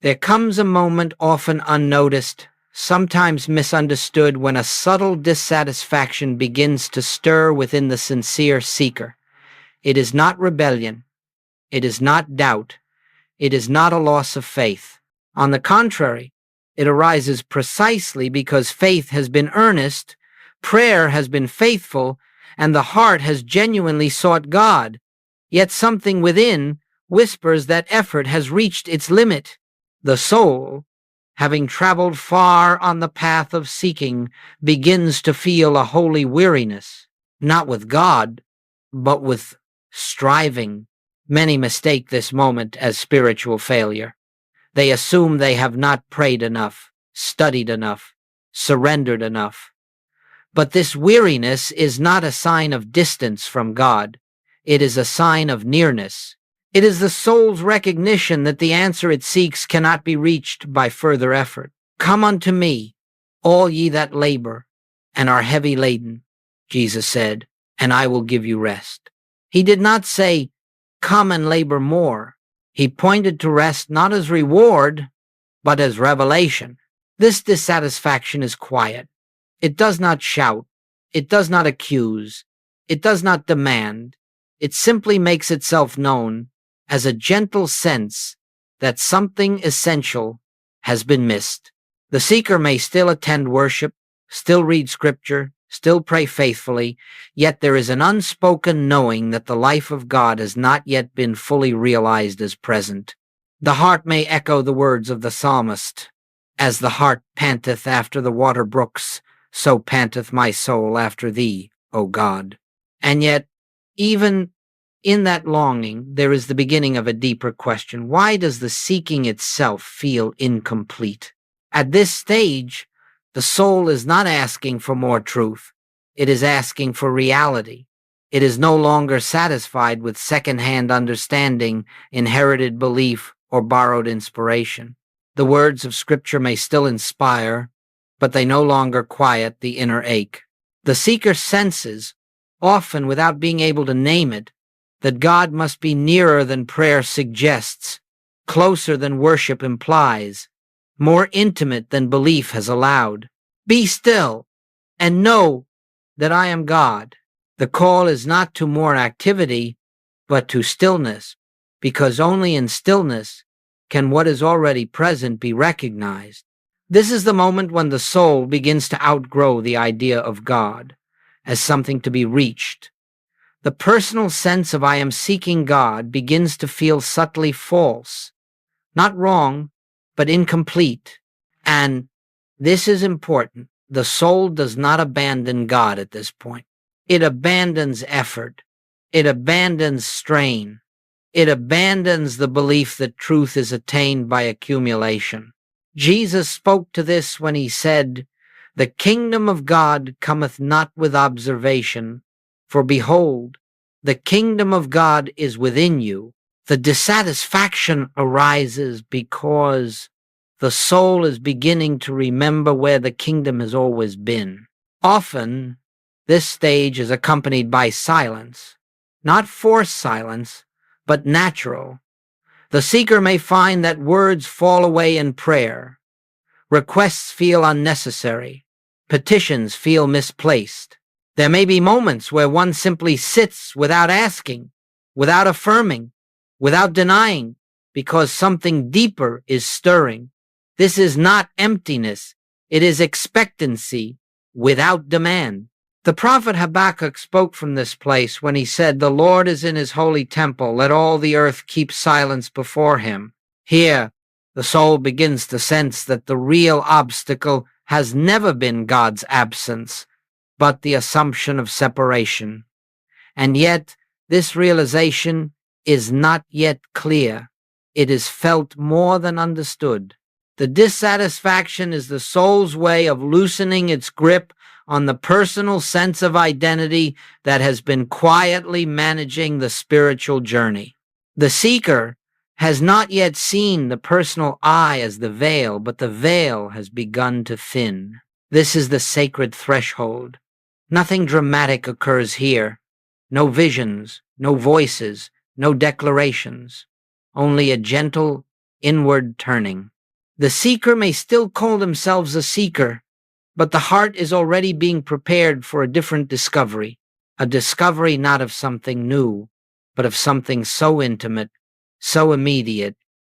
There comes a moment often unnoticed, sometimes misunderstood, when a subtle dissatisfaction begins to stir within the sincere seeker. It is not rebellion. It is not doubt. It is not a loss of faith. On the contrary, it arises precisely because faith has been earnest, prayer has been faithful, and the heart has genuinely sought God. Yet something within whispers that effort has reached its limit. The soul, having traveled far on the path of seeking, begins to feel a holy weariness, not with God, but with striving. Many mistake this moment as spiritual failure. They assume they have not prayed enough, studied enough, surrendered enough. But this weariness is not a sign of distance from God. It is a sign of nearness. It is the soul's recognition that the answer it seeks cannot be reached by further effort. Come unto me, all ye that labor and are heavy laden, Jesus said, and I will give you rest. He did not say, come and labor more. He pointed to rest not as reward, but as revelation. This dissatisfaction is quiet. It does not shout. It does not accuse. It does not demand. It simply makes itself known as a gentle sense that something essential has been missed. The seeker may still attend worship, still read scripture, still pray faithfully, yet there is an unspoken knowing that the life of God has not yet been fully realized as present. The heart may echo the words of the psalmist, as the hart panteth after the water brooks, so panteth my soul after thee, O God. And yet, even in that longing, there is the beginning of a deeper question. Why does the seeking itself feel incomplete? At this stage, the soul is not asking for more truth. It is asking for reality. It is no longer satisfied with second-hand understanding, inherited belief, or borrowed inspiration. The words of Scripture may still inspire, but they no longer quiet the inner ache. The seeker senses, often without being able to name it, that God must be nearer than prayer suggests, closer than worship implies, more intimate than belief has allowed. Be still and know that I am God. The call is not to more activity, but to stillness, because only in stillness can what is already present be recognized. This is the moment when the soul begins to outgrow the idea of God as something to be reached. The personal sense of I am seeking God begins to feel subtly false, not wrong, but incomplete. And this is important. The soul does not abandon God at this point. It abandons effort. It abandons strain. It abandons the belief that truth is attained by accumulation. Jesus spoke to this when he said, the kingdom of God cometh not with observation, for behold, the kingdom of God is within you. The dissatisfaction arises because the soul is beginning to remember where the kingdom has always been. Often, this stage is accompanied by silence, not forced silence, but natural. The seeker may find that words fall away in prayer. Requests feel unnecessary. Petitions feel misplaced. There may be moments where one simply sits without asking, without affirming, without denying, because something deeper is stirring. This is not emptiness. It is expectancy without demand. The prophet Habakkuk spoke from this place when he said, the Lord is in his holy temple. Let all the earth keep silence before him. Here, the soul begins to sense that the real obstacle has never been God's absence, but the assumption of separation. And yet, this realization is not yet clear. It is felt more than understood. The dissatisfaction is the soul's way of loosening its grip on the personal sense of identity that has been quietly managing the spiritual journey. The seeker has not yet seen the personal I as the veil, but the veil has begun to thin. This is the sacred threshold. Nothing dramatic occurs here. No visions, no voices, no declarations. Only a gentle inward turning. The seeker may still call themselves a seeker, but the heart is already being prepared for a different discovery, a discovery not of something new, but of something so intimate, so immediate,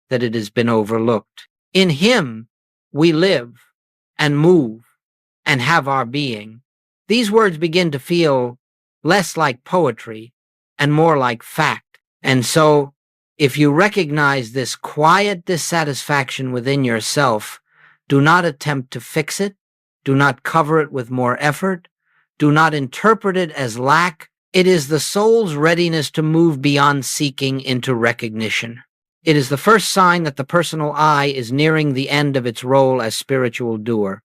that it has been overlooked. In Him, we live and move and have our being. These words begin to feel less like poetry and more like fact. And so, if you recognize this quiet dissatisfaction within yourself, do not attempt to fix it. Do not cover it with more effort. Do not interpret it as lack. It is the soul's readiness to move beyond seeking into recognition. It is the first sign that the personal I is nearing the end of its role as spiritual doer.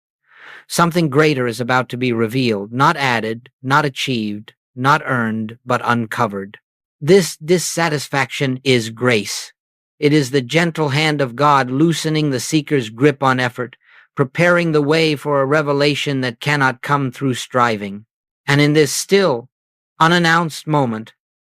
Something greater is about to be revealed, not added, not achieved, not earned, but uncovered. This dissatisfaction is grace. It is the gentle hand of God loosening the seeker's grip on effort, preparing the way for a revelation that cannot come through striving. And in this still, unannounced moment,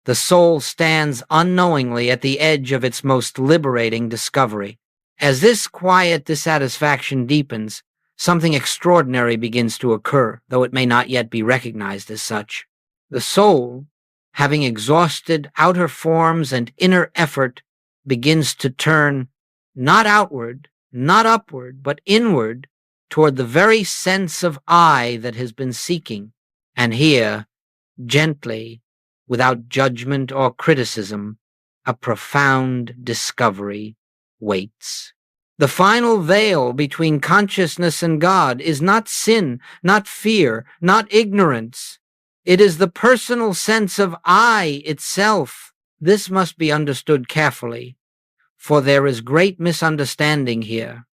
the soul stands unknowingly at the edge of its most liberating discovery. As this quiet dissatisfaction deepens, something extraordinary begins to occur, though it may not yet be recognized as such. The soul, having exhausted outer forms and inner effort, begins to turn not outward, not upward, but inward toward the very sense of I that has been seeking. And here, gently, without judgment or criticism, a profound discovery waits. The final veil between consciousness and God is not sin, not fear, not ignorance. It is the personal sense of I itself. This must be understood carefully, for there is great misunderstanding here.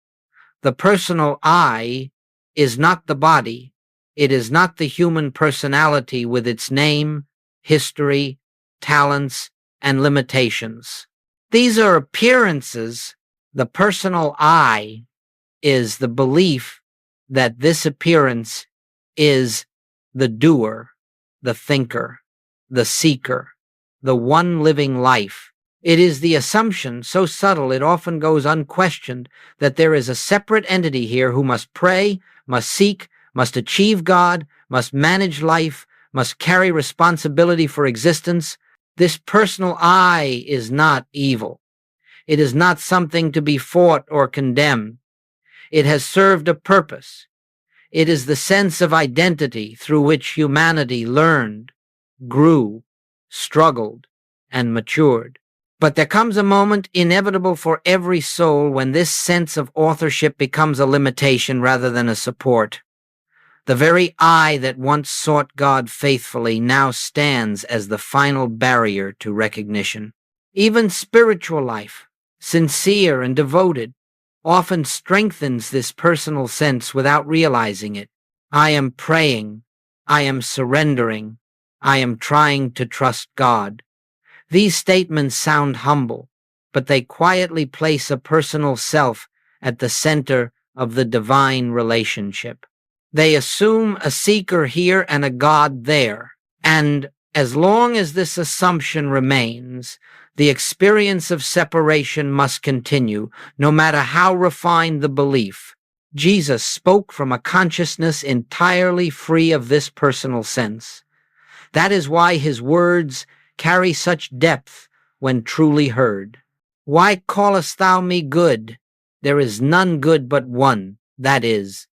The personal I is not the body. It is not the human personality with its name, history, talents, and limitations. These are appearances. The personal I is the belief that this appearance is the doer, the thinker, the seeker, the one living life. It is the assumption, so subtle it often goes unquestioned, that there is a separate entity here who must pray, must seek, must achieve God, must manage life, must carry responsibility for existence. This personal I is not evil. It is not something to be fought or condemned. It has served a purpose. It is the sense of identity through which humanity learned, grew, struggled, and matured. But there comes a moment inevitable for every soul when this sense of authorship becomes a limitation rather than a support. The very I that once sought God faithfully now stands as the final barrier to recognition. Even spiritual life, sincere and devoted, often strengthens this personal sense without realizing it. I am praying. I am surrendering. I am trying to trust God. These statements sound humble, but they quietly place a personal self at the center of the divine relationship. They assume a seeker here and a God there, and as long as this assumption remains, the experience of separation must continue, no matter how refined the belief. Jesus spoke from a consciousness entirely free of this personal sense. That is why his words carry such depth when truly heard. Why callest thou me good? There is none good but one, that is,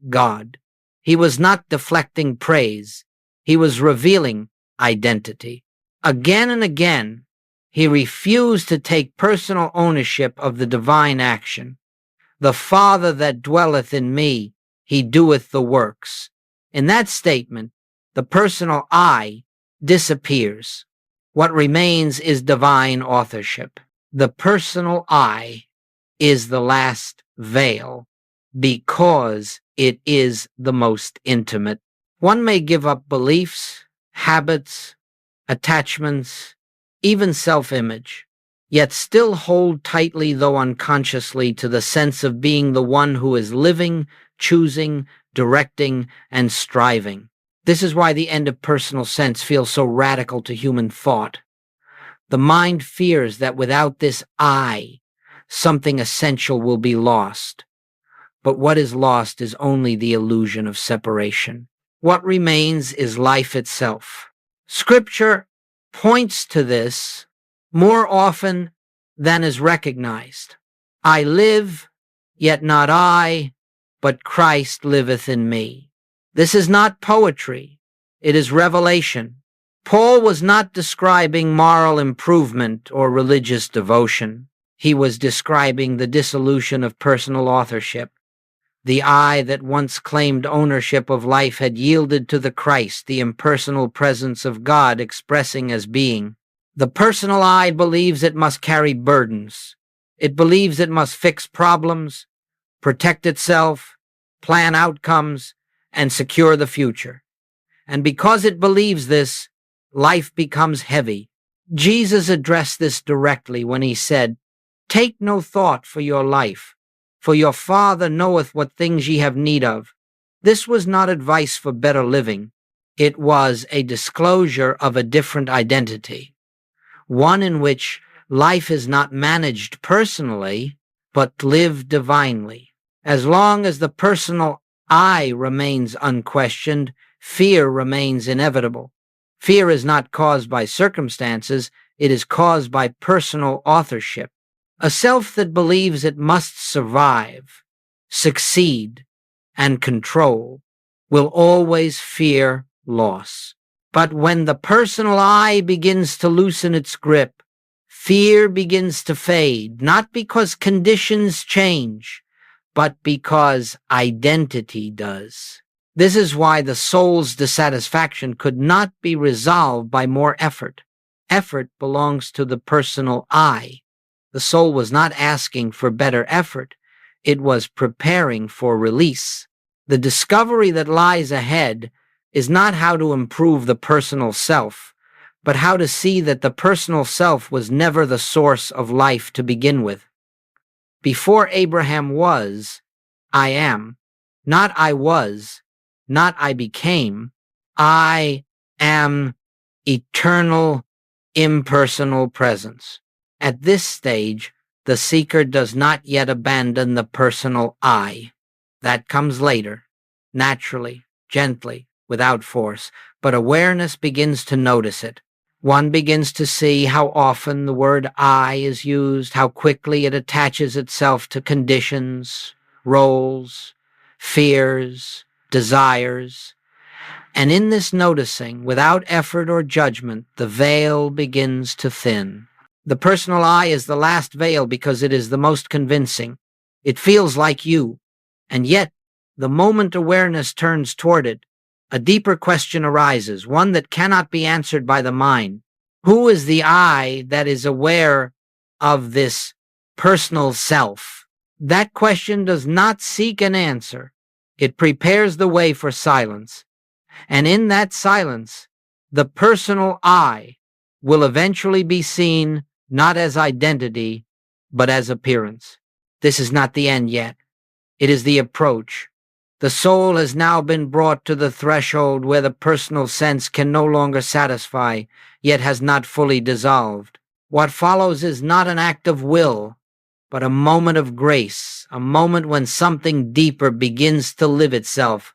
God. He was not deflecting praise. He was revealing identity. Again and again, he refused to take personal ownership of the divine action. The Father that dwelleth in me, he doeth the works. In that statement, the personal I disappears. What remains is divine authorship. The personal I is the last veil because it is the most intimate. One may give up beliefs, habits, attachments, even self-image, yet still hold tightly, though unconsciously, to the sense of being the one who is living, choosing, directing, and striving. This is why the end of personal sense feels so radical to human thought. The mind fears that without this I, something essential will be lost. But what is lost is only the illusion of separation. What remains is life itself. Scripture points to this more often than is recognized. I live, yet not I, but Christ liveth in me. This is not poetry. It is revelation. Paul was not describing moral improvement or religious devotion. He was describing the dissolution of personal authorship. The I that once claimed ownership of life had yielded to the Christ, the impersonal presence of God expressing as being. The personal I believes it must carry burdens. It believes it must fix problems, protect itself, plan outcomes, and secure the future. And because it believes this, life becomes heavy. Jesus addressed this directly when he said, "Take no thought for your life, for your Father knoweth what things ye have need of." This was not advice for better living. It was a disclosure of a different identity, one in which life is not managed personally, but lived divinely. As long as the personal I remains unquestioned, fear remains inevitable. Fear is not caused by circumstances, it is caused by personal authorship. A self that believes it must survive, succeed, and control will always fear loss. But when the personal I begins to loosen its grip, fear begins to fade, not because conditions change, but because identity does. This is why the soul's dissatisfaction could not be resolved by more effort. Effort belongs to the personal I. The soul was not asking for better effort. It was preparing for release. The discovery that lies ahead is not how to improve the personal self, but how to see that the personal self was never the source of life to begin with. Before Abraham was, I am. Not I was, not I became. I am eternal, impersonal presence. At this stage, the seeker does not yet abandon the personal I. That comes later, naturally, gently, without force, but awareness begins to notice it. One begins to see how often the word I is used, how quickly it attaches itself to conditions, roles, fears, desires. And in this noticing, without effort or judgment, the veil begins to thin. The personal I is the last veil because it is the most convincing. It feels like you. And yet, the moment awareness turns toward it, a deeper question arises, one that cannot be answered by the mind. Who is the I that is aware of this personal self? That question does not seek an answer. It prepares the way for silence. And in that silence, the personal I will eventually be seen not as identity, but as appearance. This is not the end yet. It is the approach. The soul has now been brought to the threshold where the personal sense can no longer satisfy, yet has not fully dissolved. What follows is not an act of will, but a moment of grace, a moment when something deeper begins to live itself,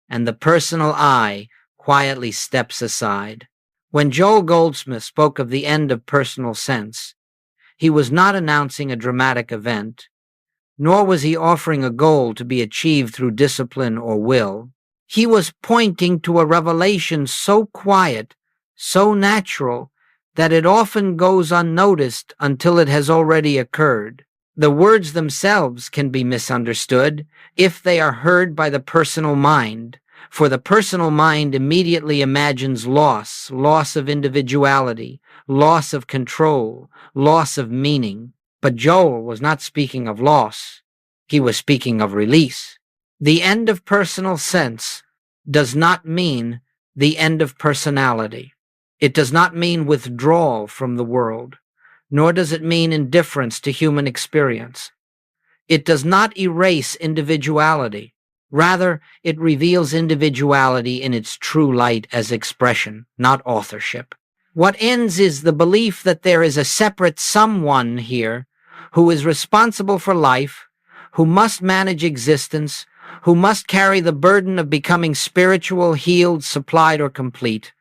and the personal I quietly steps aside. When Joel Goldsmith spoke of the end of personal sense, he was not announcing a dramatic event, nor was he offering a goal to be achieved through discipline or will. He was pointing to a revelation so quiet, so natural, that it often goes unnoticed until it has already occurred. The words themselves can be misunderstood if they are heard by the personal mind, for the personal mind immediately imagines loss of individuality, loss of control, loss of meaning. But Joel was not speaking of loss. He was speaking of release. The end of personal sense does not mean the end of personality. It does not mean withdrawal from the world, nor does it mean indifference to human experience. It does not erase individuality. Rather, it reveals individuality in its true light as expression, not authorship. What ends is the belief that there is a separate someone here who is responsible for life, who must manage existence, who must carry the burden of becoming spiritual, healed, supplied, or complete.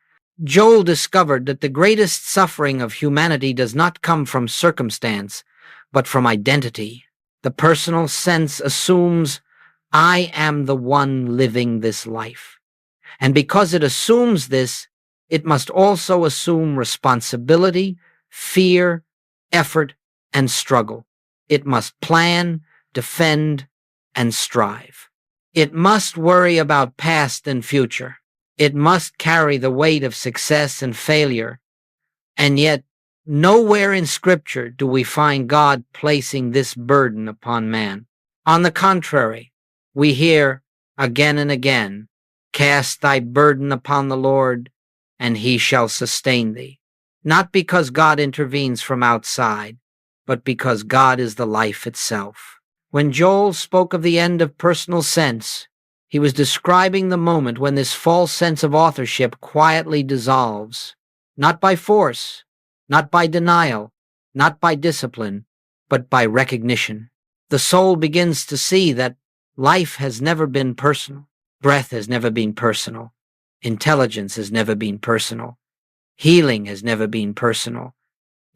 Joel discovered that the greatest suffering of humanity does not come from circumstance, but from identity. The personal sense assumes, I am the one living this life. And because it assumes this, it must also assume responsibility, fear, effort, and struggle. It must plan, defend, and strive. It must worry about past and future. It must carry the weight of success and failure. And yet, nowhere in Scripture do we find God placing this burden upon man. On the contrary, we hear again and again, cast thy burden upon the Lord, and he shall sustain thee. Not because God intervenes from outside, but because God is the life itself. When Joel spoke of the end of personal sense, he was describing the moment when this false sense of authorship quietly dissolves, not by force, not by denial, not by discipline, but by recognition. The soul begins to see that life has never been personal. Breath has never been personal. Intelligence has never been personal. Healing has never been personal.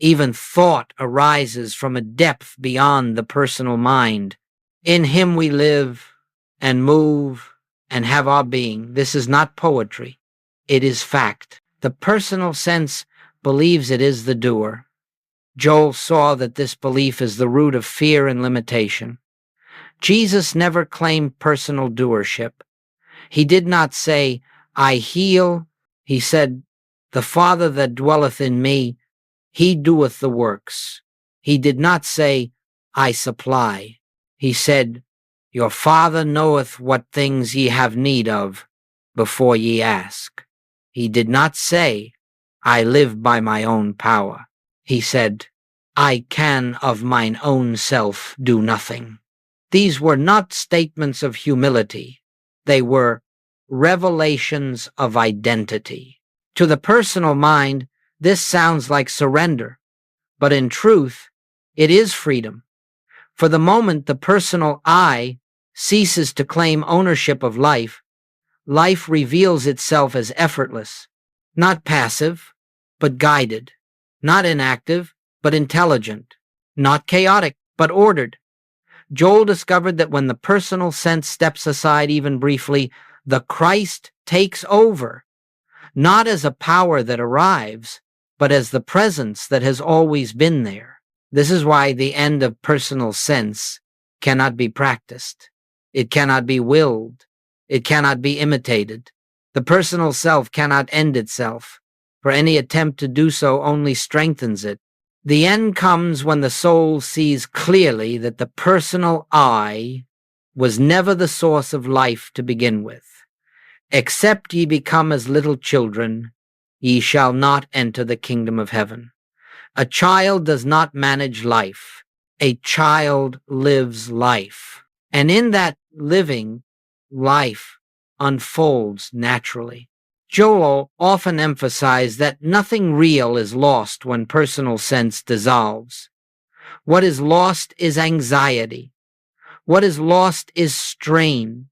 Even thought arises from a depth beyond the personal mind. In him we live and move and have our being. This is not poetry. It is fact. The personal sense believes it is the doer. Joel saw that this belief is the root of fear and limitation. Jesus never claimed personal doership. He did not say, I heal. He said, the Father that dwelleth in me, he doeth the works. He did not say, I supply. He said, your Father knoweth what things ye have need of before ye ask. He did not say, I live by my own power. He said, I can of mine own self do nothing. These were not statements of humility. They were revelations of identity. To the personal mind, this sounds like surrender, but in truth, it is freedom. For the moment the personal I ceases to claim ownership of life, life reveals itself as effortless, not passive, but guided, not inactive, but intelligent, not chaotic, but ordered. Joel discovered that when the personal sense steps aside even briefly, the Christ takes over, not as a power that arrives, but as the presence that has always been there. This is why the end of personal sense cannot be practiced. It cannot be willed. It cannot be imitated. The personal self cannot end itself, for any attempt to do so only strengthens it. The end comes when the soul sees clearly that the personal I was never the source of life to begin with. Except ye become as little children, ye shall not enter the kingdom of heaven. A child does not manage life. A child lives life. And in that living, life unfolds naturally. Joel often emphasized that nothing real is lost when personal sense dissolves. What is lost is anxiety. What is lost is strain.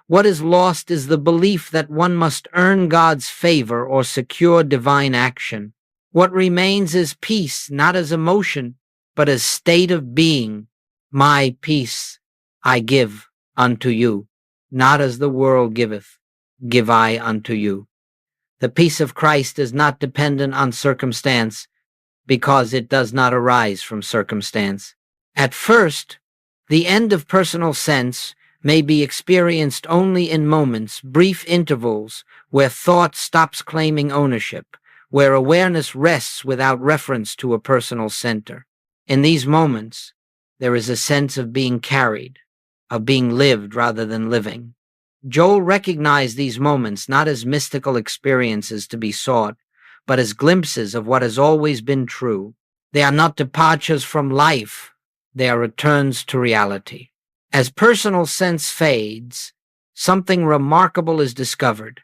What is lost is the belief that one must earn God's favor or secure divine action. What remains is peace, not as emotion, but as state of being. My peace I give unto you, not as the world giveth, give I unto you. The peace of Christ is not dependent on circumstance, because it does not arise from circumstance. At first, the end of personal sense may be experienced only in moments, brief intervals, where thought stops claiming ownership, where awareness rests without reference to a personal center. In these moments, there is a sense of being carried, of being lived rather than living. Joel recognized these moments not as mystical experiences to be sought, but as glimpses of what has always been true. They are not departures from life, they are returns to reality. As personal sense fades, something remarkable is discovered.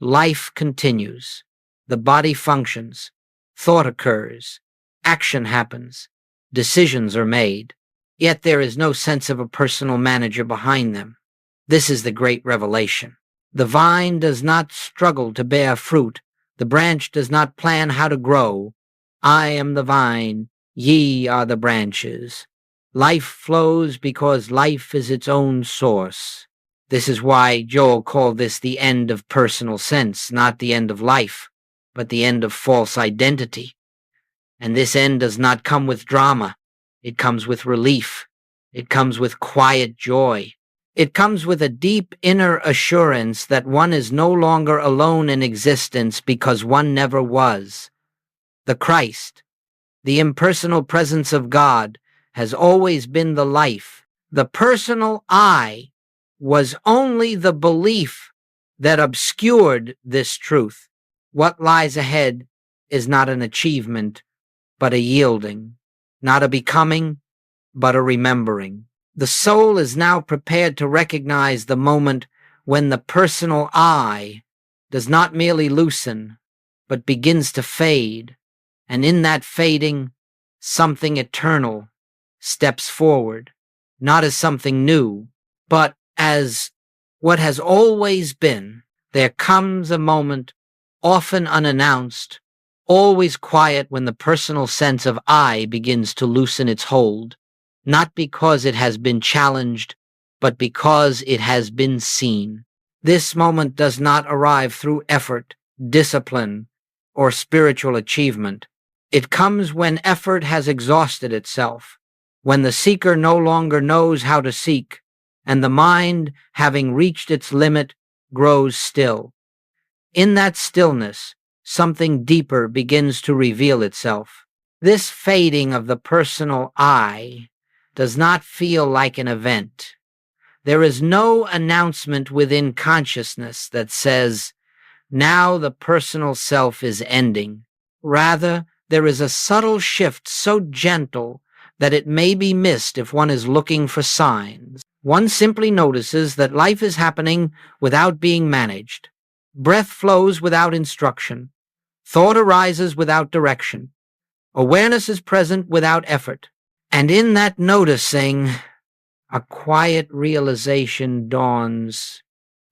Life continues. The body functions. Thought occurs. Action happens. Decisions are made, yet there is no sense of a personal manager behind them. This is the great revelation. The vine does not struggle to bear fruit. The branch does not plan how to grow. I am the vine, ye are the branches. Life flows because life is its own source. This is why Joel called this the end of personal sense, not the end of life, but the end of false identity. And this end does not come with drama. It comes with relief. It comes with quiet joy. It comes with a deep inner assurance that one is no longer alone in existence because one never was. The Christ, the impersonal presence of God, has always been the life. The personal I was only the belief that obscured this truth. What lies ahead is not an achievement, but a yielding, not a becoming, but a remembering. The soul is now prepared to recognize the moment when the personal I does not merely loosen, but begins to fade, and in that fading, something eternal steps forward, not as something new, but as what has always been. There comes a moment, often unannounced, always quiet, when the personal sense of I begins to loosen its hold, not because it has been challenged, but because it has been seen. This moment does not arrive through effort, discipline, or spiritual achievement. It comes when effort has exhausted itself, when the seeker no longer knows how to seek, and the mind, having reached its limit, grows still. In that stillness, something deeper begins to reveal itself. This fading of the personal I does not feel like an event. There is no announcement within consciousness that says, now the personal self is ending. Rather, there is a subtle shift so gentle that it may be missed if one is looking for signs. One simply notices that life is happening without being managed. Breath flows without instruction. Thought arises without direction. Awareness is present without effort. And in that noticing, a quiet realization dawns.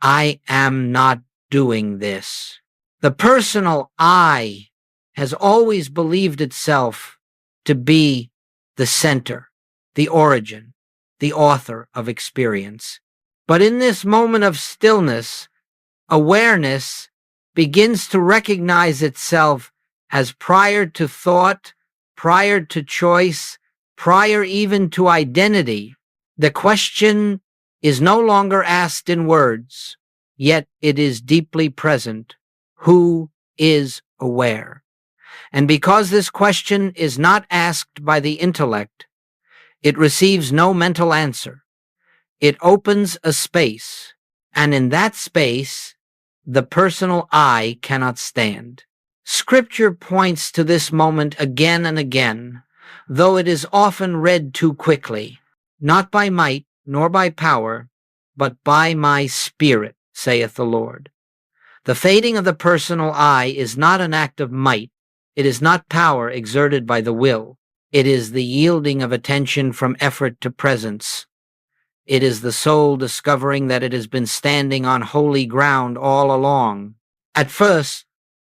I am not doing this. The personal I has always believed itself to be the center, the origin, the author of experience. But in this moment of stillness, awareness begins to recognize itself as prior to thought, prior to choice, prior even to identity. The question is no longer asked in words, yet it is deeply present. Who is aware? And because this question is not asked by the intellect, it receives no mental answer. It opens a space, and in that space, the personal I cannot stand. Scripture points to this moment again and again, though it is often read too quickly. Not by might, nor by power, but by my Spirit, saith the Lord. The fading of the personal I is not an act of might. It is not power exerted by the will. It is the yielding of attention from effort to presence. It is the soul discovering that it has been standing on holy ground all along. At first,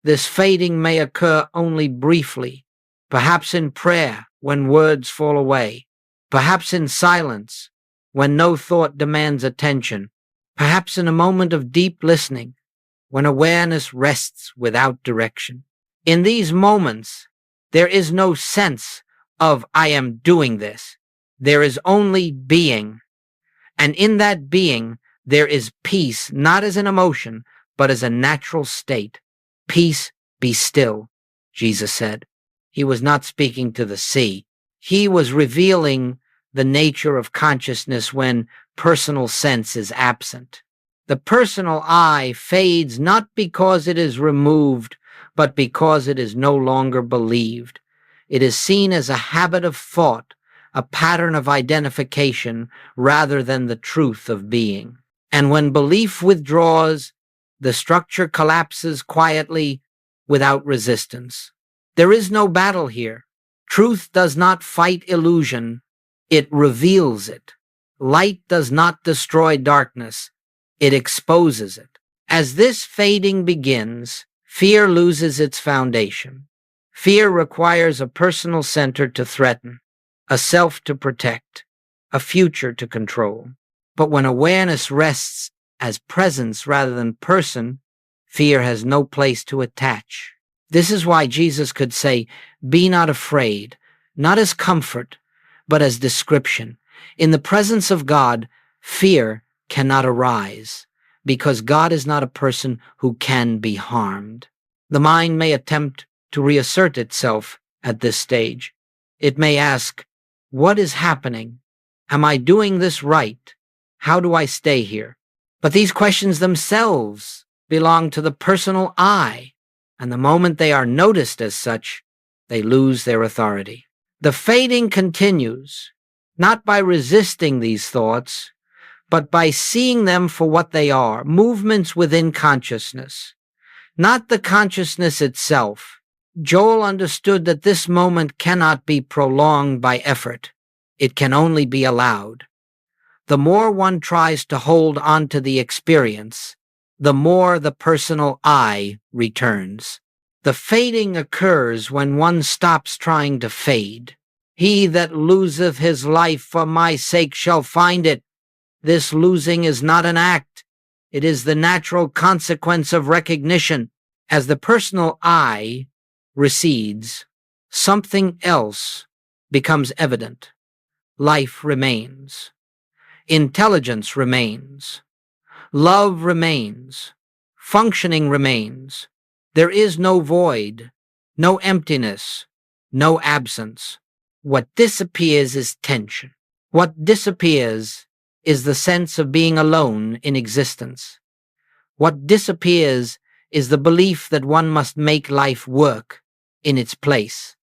this fading may occur only briefly, perhaps in prayer when words fall away, perhaps in silence when no thought demands attention, perhaps in a moment of deep listening when awareness rests without direction. In these moments, there is no sense of I am doing this. There is only being. And in that being, there is peace, not as an emotion, but as a natural state. Peace, be still, Jesus said. He was not speaking to the sea. He was revealing the nature of consciousness when personal sense is absent. The personal I fades not because it is removed, but because it is no longer believed. It is seen as a habit of thought, a pattern of identification, rather than the truth of being. And when belief withdraws, the structure collapses quietly without resistance. There is no battle here. Truth does not fight illusion, it reveals it. Light does not destroy darkness, it exposes it. As this fading begins, fear loses its foundation. Fear requires a personal center to threaten, a self to protect, a future to control. But when awareness rests as presence rather than person, fear has no place to attach. This is why Jesus could say, "Be not afraid," not as comfort, but as description. In the presence of God, fear cannot arise, because God is not a person who can be harmed. The mind may attempt to reassert itself at this stage. It may ask, "What is happening? Am I doing this right? How do I stay here?" But these questions themselves belong to the personal I, and the moment they are noticed as such, they lose their authority. The fading continues, not by resisting these thoughts, but by seeing them for what they are, movements within consciousness, not the consciousness itself. Joel understood that this moment cannot be prolonged by effort. It can only be allowed. The more one tries to hold on to the experience, the more the personal I returns. The fading occurs when one stops trying to fade. "He that loseth his life for my sake shall find it." This losing is not an act. It is the natural consequence of recognition. As the personal I recedes, something else becomes evident. Life remains. Intelligence remains. Love remains. Functioning remains. There is no void, no emptiness, no absence. What disappears is tension. What disappears is the sense of being alone in existence. What disappears is the belief that one must make life work in its place.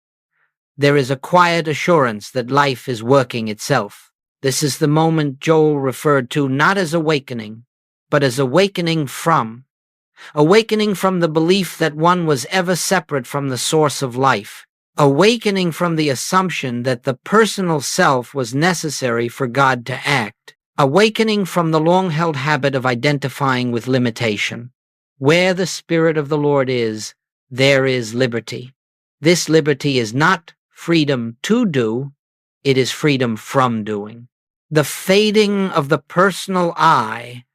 There is a quiet assurance that life is working itself. This is the moment Joel referred to not as awakening, but as awakening from the belief that one was ever separate from the source of life, awakening from the assumption that the personal self was necessary for God to act, awakening from the long-held habit of identifying with limitation. Where the Spirit of the Lord is, there is liberty. This liberty is not freedom to do, it is freedom from doing. The fading of the personal I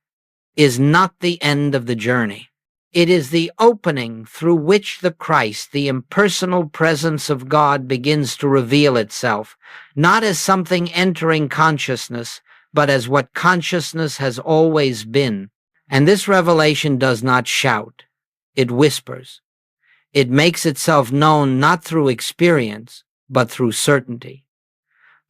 is not the end of the journey. It is the opening through which the Christ, the impersonal presence of God, begins to reveal itself, not as something entering consciousness, but as what consciousness has always been. And this revelation does not shout, it whispers. It makes itself known not through experience, but through certainty.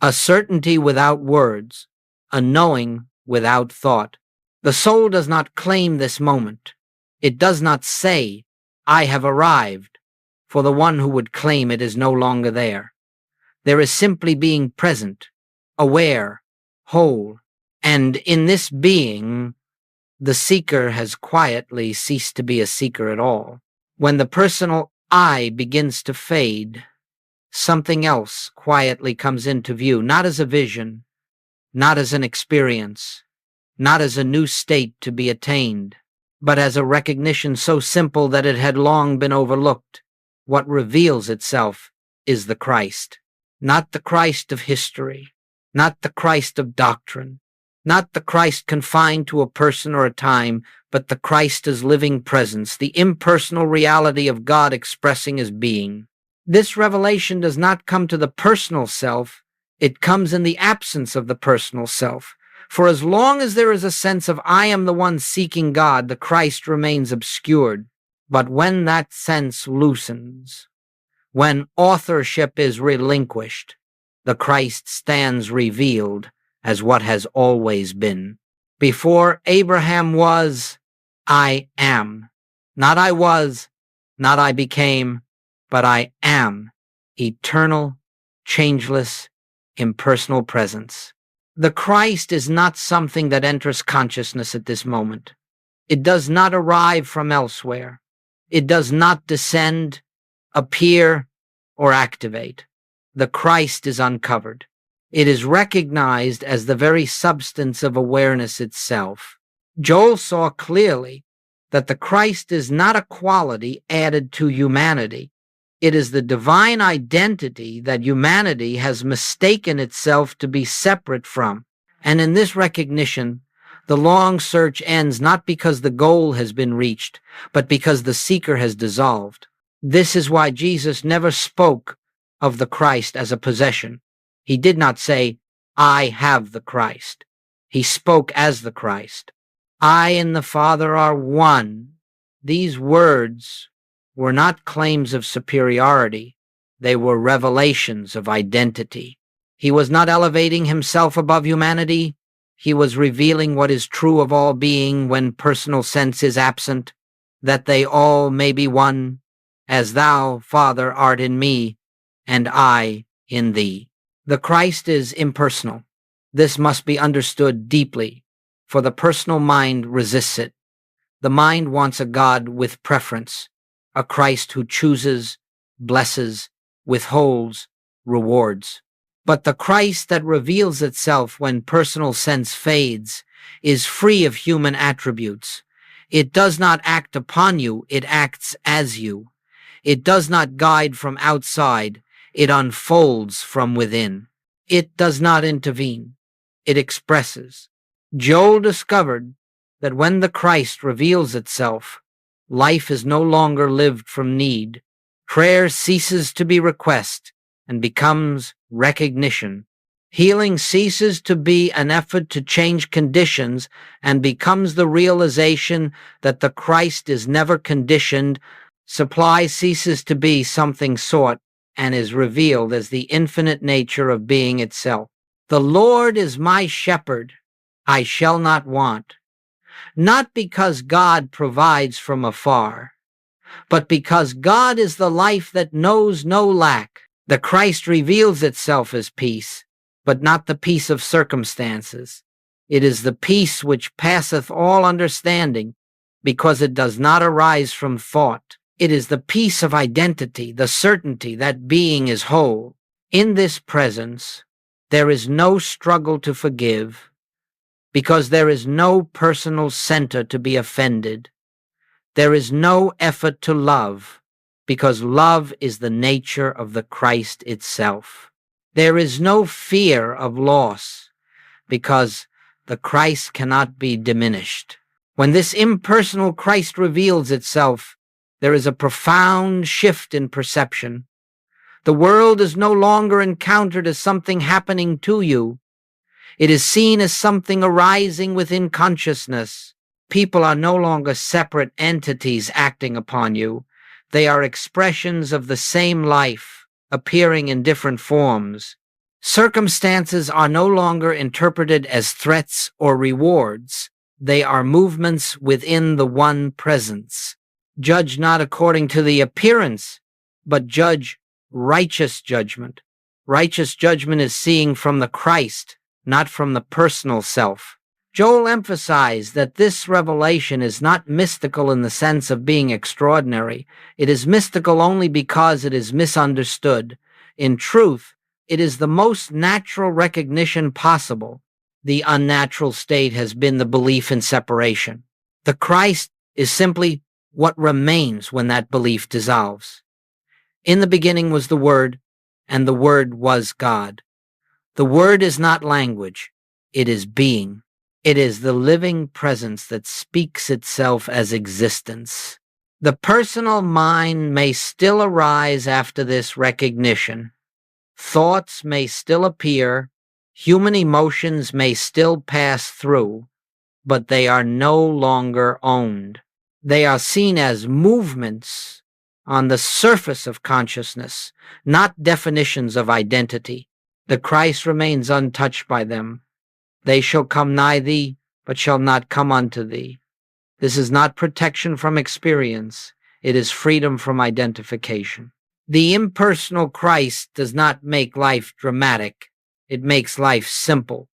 A certainty without words, a knowing without thought. The soul does not claim this moment. It does not say, "I have arrived," for the one who would claim it is no longer there. There is simply being present, aware, whole, and in this being, the seeker has quietly ceased to be a seeker at all. When the personal I begins to fade, something else quietly comes into view, not as a vision, not as an experience, not as a new state to be attained, but as a recognition so simple that it had long been overlooked. What reveals itself is the Christ, not the Christ of history, not the Christ of doctrine, not the Christ confined to a person or a time, but the Christ as living presence, the impersonal reality of God expressing his being. This revelation does not come to the personal self, it comes in the absence of the personal self. For as long as there is a sense of I am the one seeking God, the Christ remains obscured. But when that sense loosens, when authorship is relinquished, the Christ stands revealed as what has always been. Before Abraham was, I am. Not I was, not I became, but I am. Eternal, changeless, impersonal presence. The Christ is not something that enters consciousness at this moment. It does not arrive from elsewhere. It does not descend, appear, or activate. the Christ is uncovered. It is recognized as the very substance of awareness itself. Joel saw clearly that the Christ is not a quality added to humanity. It is the divine identity that humanity has mistaken itself to be separate from. And in this recognition, the long search ends not because the goal has been reached, but because the seeker has dissolved. This is why Jesus never spoke of the Christ as a possession. He did not say, "I have the Christ." He spoke as the Christ. "I and the Father are one." These words were not claims of superiority. They were revelations of identity. He was not elevating himself above humanity. He was revealing what is true of all being when personal sense is absent, that they all may be one, as thou, Father, art in me, and I in thee. The Christ is impersonal. This must be understood deeply, for the personal mind resists it. The mind wants a God with preference, a Christ who chooses, blesses, withholds, rewards. But the Christ that reveals itself when personal sense fades is free of human attributes. It does not act upon you, it acts as you. It does not guide from outside, it unfolds from within. It does not intervene, it expresses. Joel discovered that when the Christ reveals itself, life is no longer lived from need. Prayer ceases to be request and becomes recognition. Healing ceases to be an effort to change conditions and becomes the realization that the Christ is never conditioned. Supply ceases to be something sought and is revealed as the infinite nature of being itself. The Lord is my shepherd, I shall not want. Not because God provides from afar, but because God is the life that knows no lack. The Christ reveals itself as peace, but not the peace of circumstances. It is the peace which passeth all understanding, because it does not arise from thought. It is the peace of identity, the certainty that being is whole. In this presence, there is no struggle to forgive, because there is no personal center to be offended. There is no effort to love, because love is the nature of the Christ itself. There is no fear of loss, because the Christ cannot be diminished. When this impersonal Christ reveals itself, there is a profound shift in perception. The world is no longer encountered as something happening to you. It is seen as something arising within consciousness. People are no longer separate entities acting upon you. They are expressions of the same life, appearing in different forms. Circumstances are no longer interpreted as threats or rewards. They are movements within the one presence. Judge not according to the appearance, but judge righteous judgment. Righteous judgment is seeing from the Christ, not from the personal self. Joel emphasized that this revelation is not mystical in the sense of being extraordinary. It is mystical only because it is misunderstood. In truth, it is the most natural recognition possible. The unnatural state has been the belief in separation. The Christ is simply what remains when that belief dissolves. In the beginning was the Word, and the Word was God. The Word is not language, it is being. It is the living presence that speaks itself as existence. The personal mind may still arise after this recognition. Thoughts may still appear, human emotions may still pass through, but they are no longer owned. They are seen as movements on the surface of consciousness, not definitions of identity. The Christ remains untouched by them. They shall come nigh thee, but shall not come unto thee. This is not protection from experience. It is freedom from identification. The impersonal Christ does not make life dramatic. It makes life simple.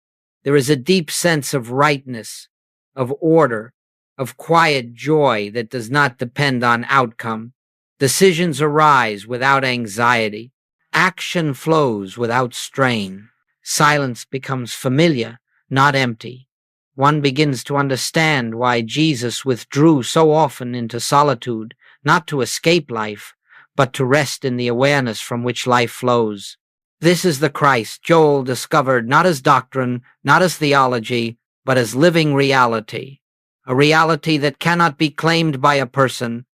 There is a deep sense of rightness, of order, of quiet joy that does not depend on outcome. Decisions arise without anxiety. Action flows without strain. Silence becomes familiar, not empty. One begins to understand why Jesus withdrew so often into solitude, not to escape life, but to rest in the awareness from which life flows. This is the Christ Joel discovered not as doctrine, not as theology, but as living reality. A reality that cannot be claimed by a person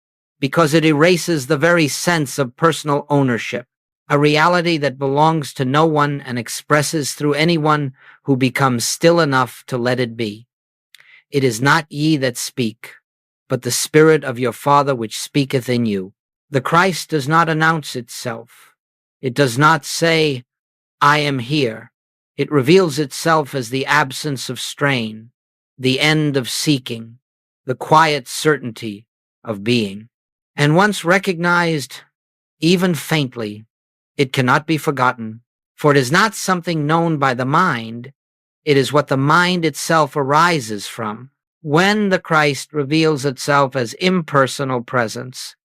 because it erases the very sense of personal ownership. A reality that belongs to no one and expresses through anyone who becomes still enough to let it be. It is not ye that speak, but the Spirit of your Father which speaketh in you. The Christ does not announce itself. It does not say, I am here. It reveals itself as the absence of strain, the end of seeking, the quiet certainty of being. And once recognized, even faintly, it cannot be forgotten, for it is not something known by the mind, it is what the mind itself arises from. When the Christ reveals itself as impersonal presence,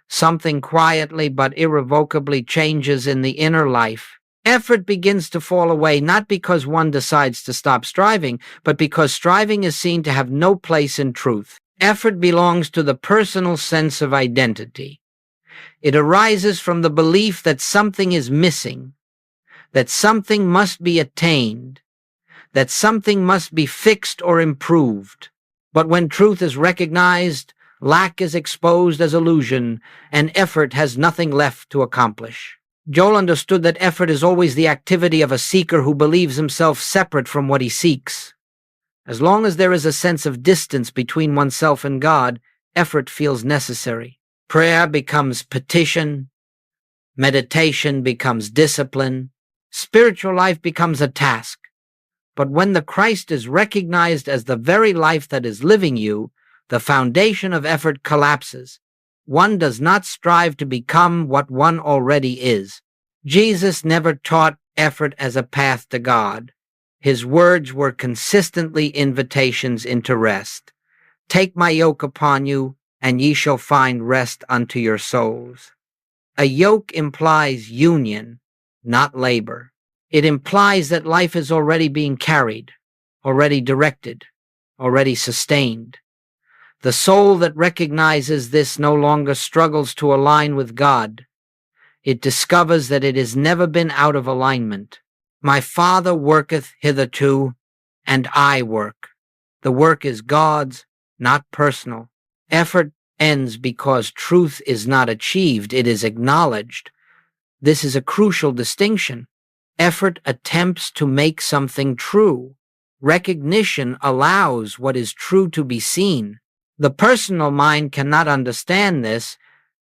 something quietly but irrevocably changes in the inner life. Effort begins to fall away, not because one decides to stop striving, but because striving is seen to have no place in truth. Effort belongs to the personal sense of identity. It arises from the belief that something is missing, that something must be attained, that something must be fixed or improved. But when truth is recognized, lack is exposed as illusion, and effort has nothing left to accomplish. Joel understood that effort is always the activity of a seeker who believes himself separate from what he seeks. As long as there is a sense of distance between oneself and God, effort feels necessary. Prayer becomes petition, meditation becomes discipline, spiritual life becomes a task. But when the Christ is recognized as the very life that is living you, the foundation of effort collapses. One does not strive to become what one already is. Jesus never taught effort as a path to God. His words were consistently invitations into rest. Take my yoke upon you, and ye shall find rest unto your souls. A yoke implies union, not labor. It implies that life is already being carried, already directed, already sustained. The soul that recognizes this no longer struggles to align with God. It discovers that it has never been out of alignment. My Father worketh hitherto, and I work. The work is God's, not personal. Effort ends because truth is not achieved, it is acknowledged. This is a crucial distinction. Effort attempts to make something true. Recognition allows what is true to be seen. The personal mind cannot understand this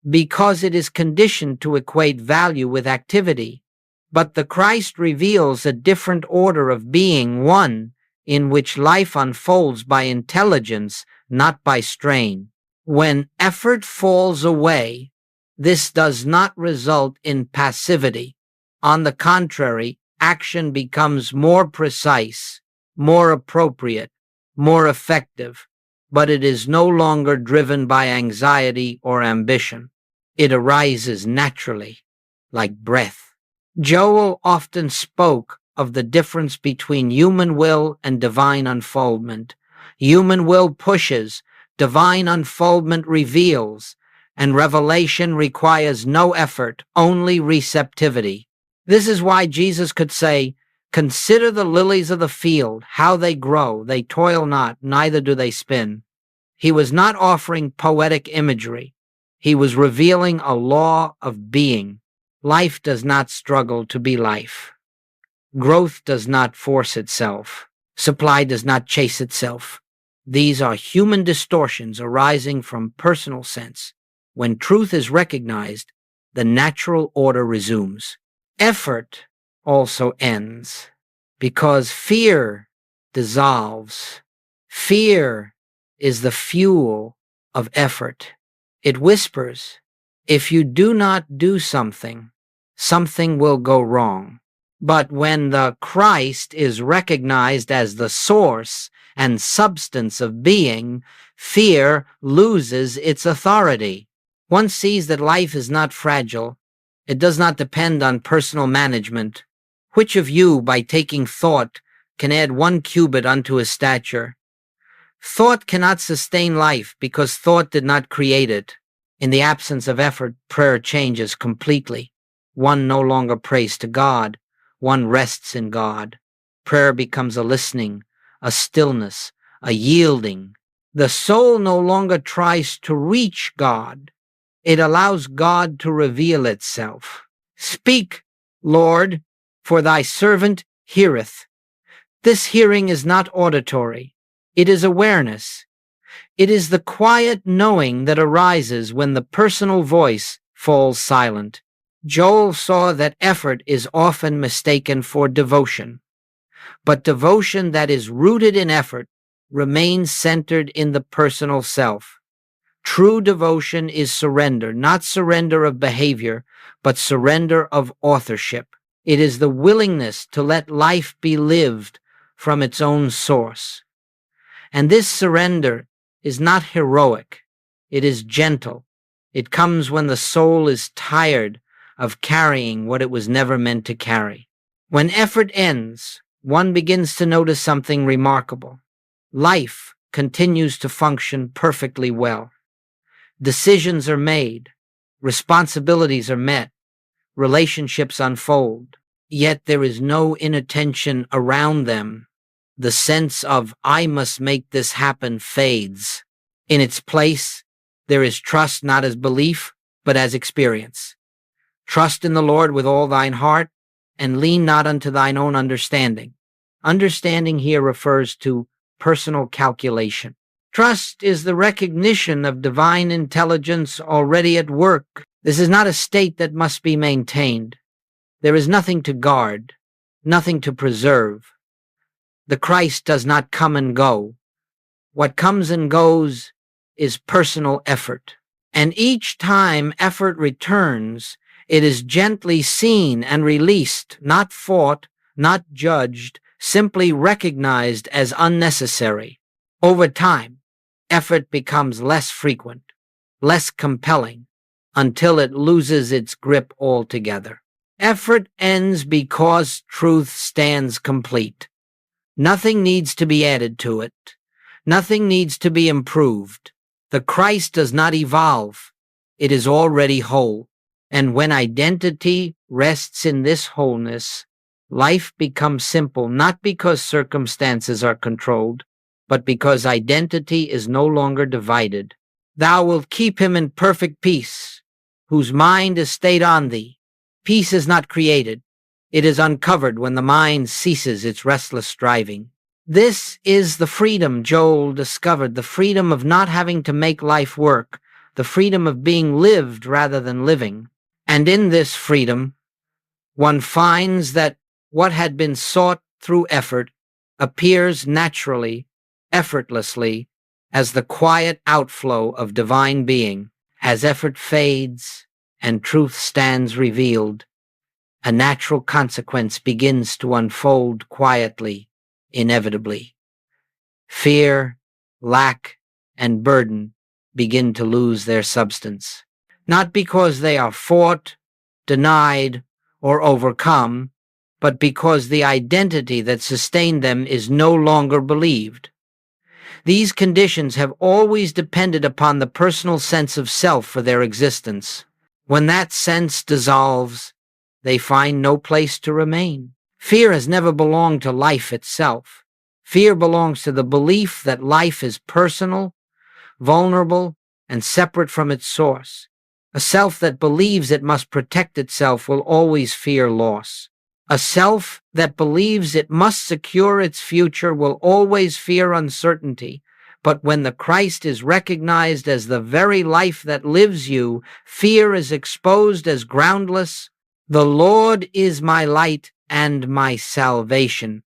because it is conditioned to equate value with activity. But the Christ reveals a different order of being, one in which life unfolds by intelligence, not by strain. When effort falls away, this does not result in passivity. On the contrary, action becomes more precise, more appropriate, more effective, but it is no longer driven by anxiety or ambition. It arises naturally, like breath. Joel often spoke of the difference between human will and divine unfoldment. Human will pushes, divine unfoldment reveals, and revelation requires no effort, only receptivity. This is why Jesus could say, "Consider the lilies of the field, how they grow, they toil not, neither do they spin." He was not offering poetic imagery. He was revealing a law of being. Life does not struggle to be life. Growth does not force itself. Supply does not chase itself. These are human distortions arising from personal sense. When truth is recognized, the natural order resumes. Effort also ends because fear dissolves. Fear is the fuel of effort. It whispers, if you do not do something, something will go wrong. But when the Christ is recognized as the source and substance of being, fear loses its authority. One sees that life is not fragile, It does not depend on personal management. Which of you, by taking thought, can add 1 cubit unto his stature? Thought cannot sustain life because thought did not create it. In the absence of effort, prayer changes completely. One no longer prays to God. One rests in God. Prayer becomes a listening, a stillness, a yielding. The soul no longer tries to reach God. It allows God to reveal itself. Speak, Lord, for thy servant heareth. This hearing is not auditory. It is awareness. It is the quiet knowing that arises when the personal voice falls silent. Joel saw that effort is often mistaken for devotion, but devotion that is rooted in effort remains centered in the personal self. True devotion is surrender, not surrender of behavior, but surrender of authorship. It is the willingness to let life be lived from its own source. And this surrender is not heroic. It is gentle. It comes when the soul is tired of carrying what it was never meant to carry. When effort ends, one begins to notice something remarkable. Life continues to function perfectly well. Decisions are made. Responsibilities are met. Relationships unfold. Yet there is no inattention around them. The sense of, I must make this happen, fades. In its place, there is trust not as belief, but as experience. Trust in the Lord with all thine heart, and lean not unto thine own understanding. Understanding here refers to personal calculation. Trust is the recognition of divine intelligence already at work. This is not a state that must be maintained. There is nothing to guard, nothing to preserve. The Christ does not come and go. What comes and goes is personal effort. And each time effort returns, it is gently seen and released, not fought, not judged, simply recognized as unnecessary. Over time, effort becomes less frequent, less compelling, until it loses its grip altogether. Effort ends because truth stands complete. Nothing needs to be added to it. Nothing needs to be improved. The Christ does not evolve. It is already whole. And when identity rests in this wholeness, life becomes simple, not because circumstances are controlled, but because identity is no longer divided. Thou wilt keep him in perfect peace, whose mind is stayed on thee. Peace is not created. It is uncovered when the mind ceases its restless striving. This is the freedom Joel discovered, the freedom of not having to make life work, the freedom of being lived rather than living. And in this freedom, one finds that what had been sought through effort appears naturally, effortlessly, as the quiet outflow of divine being. As effort fades and truth stands revealed, a natural consequence begins to unfold quietly, inevitably. Fear, lack, and burden begin to lose their substance, not because they are fought, denied, or overcome, but because the identity that sustained them is no longer believed. These conditions have always depended upon the personal sense of self for their existence. When that sense dissolves, they find no place to remain. Fear has never belonged to life itself. Fear belongs to the belief that life is personal, vulnerable, and separate from its source. A self that believes it must protect itself will always fear loss. A self that believes it must secure its future will always fear uncertainty. But when the Christ is recognized as the very life that lives you, fear is exposed as groundless. The Lord is my light and my salvation.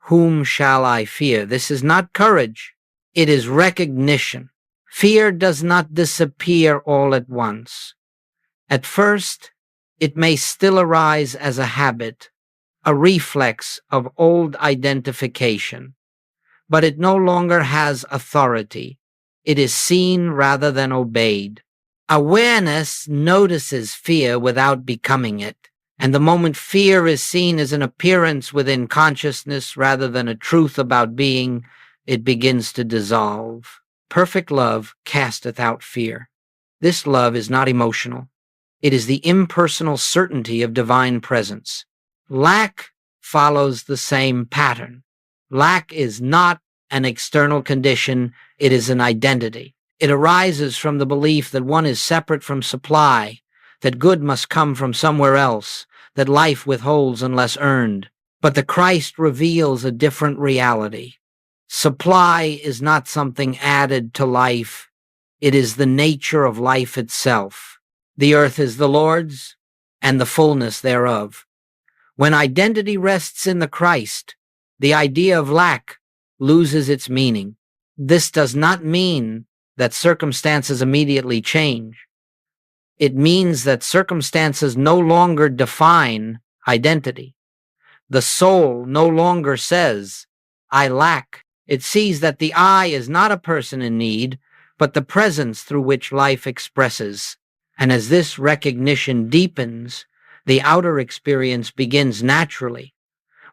Whom shall I fear? This is not courage. It is recognition. Fear does not disappear all at once. At first, it may still arise as a habit, a reflex of old identification, but it no longer has authority. It is seen rather than obeyed. Awareness notices fear without becoming it, and the moment fear is seen as an appearance within consciousness rather than a truth about being, it begins to dissolve. Perfect love casteth out fear. This love is not emotional. It is the impersonal certainty of divine presence. Lack follows the same pattern. Lack is not an external condition, it is an identity. It arises from the belief that one is separate from supply, that good must come from somewhere else, that life withholds unless earned. But the Christ reveals a different reality. Supply is not something added to life. It is the nature of life itself. The earth is the Lord's, and the fullness thereof. When identity rests in the Christ, the idea of lack loses its meaning. This does not mean that circumstances immediately change. It means that circumstances no longer define identity. The soul no longer says, I lack. It sees that the I is not a person in need, but the presence through which life expresses. And as this recognition deepens, the outer experience begins naturally,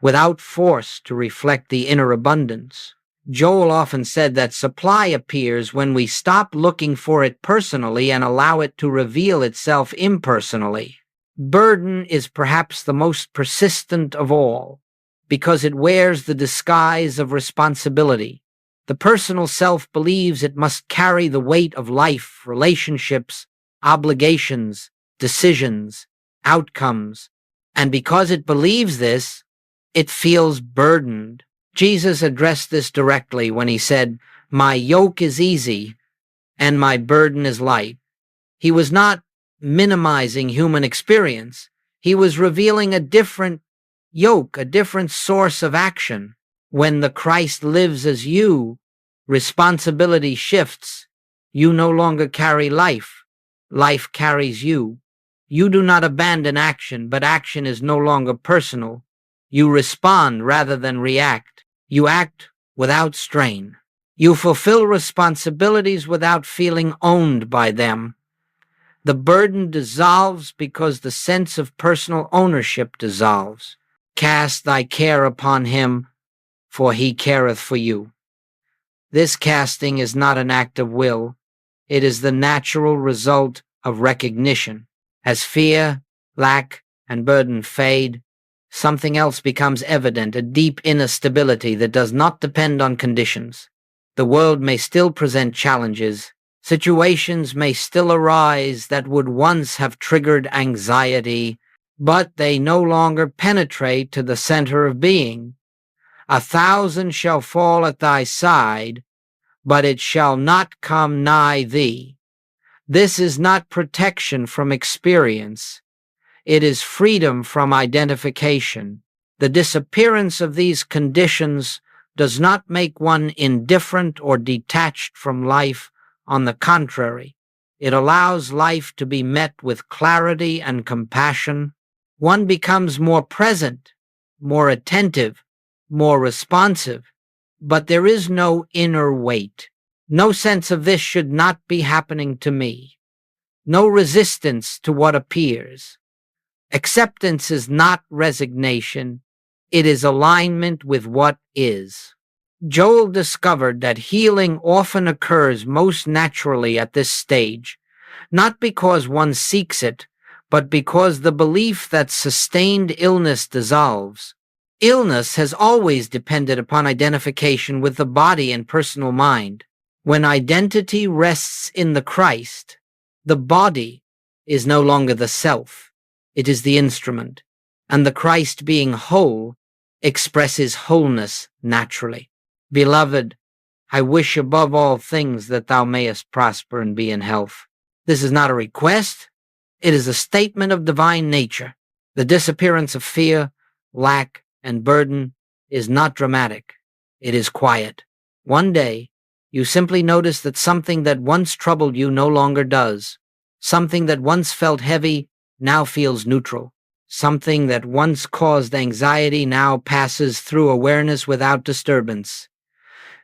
without force to reflect the inner abundance. Joel often said that supply appears when we stop looking for it personally and allow it to reveal itself impersonally. Burden is perhaps the most persistent of all, because it wears the disguise of responsibility. The personal self believes it must carry the weight of life, relationships, obligations, decisions, outcomes, and because it believes this, it feels burdened. Jesus addressed this directly when he said, My yoke is easy and my burden is light. He was not minimizing human experience. He was revealing a different yoke, a different source of action. When the Christ lives as you, responsibility shifts. You no longer carry life. Life carries you. You do not abandon action, but action is no longer personal. You respond rather than react. You act without strain. You fulfill responsibilities without feeling owned by them. The burden dissolves because the sense of personal ownership dissolves. Cast thy care upon him, for he careth for you. This casting is not an act of will. It is the natural result of recognition. As fear, lack, and burden fade, something else becomes evident, a deep inner stability that does not depend on conditions. The world may still present challenges. Situations may still arise that would once have triggered anxiety, but they no longer penetrate to the center of being. 1,000 shall fall at thy side, but it shall not come nigh thee. This is not protection from experience. It is freedom from identification. The disappearance of these conditions does not make one indifferent or detached from life. On the contrary, it allows life to be met with clarity and compassion. One becomes more present, more attentive, more responsive, but there is no inner weight. No sense of this should not be happening to me. No resistance to what appears. Acceptance is not resignation. It is alignment with what is. Joel discovered that healing often occurs most naturally at this stage, not because one seeks it, but because the belief that sustained illness dissolves. Illness has always depended upon identification with the body and personal mind. When identity rests in the Christ, the body is no longer the self. It is the instrument, and the Christ being whole expresses wholeness naturally. Beloved, I wish above all things that thou mayest prosper and be in health. This is not a request. It is a statement of divine nature. The disappearance of fear, lack, and burden is not dramatic. It is quiet. One day, you simply notice that something that once troubled you no longer does. Something that once felt heavy now feels neutral. Something that once caused anxiety now passes through awareness without disturbance.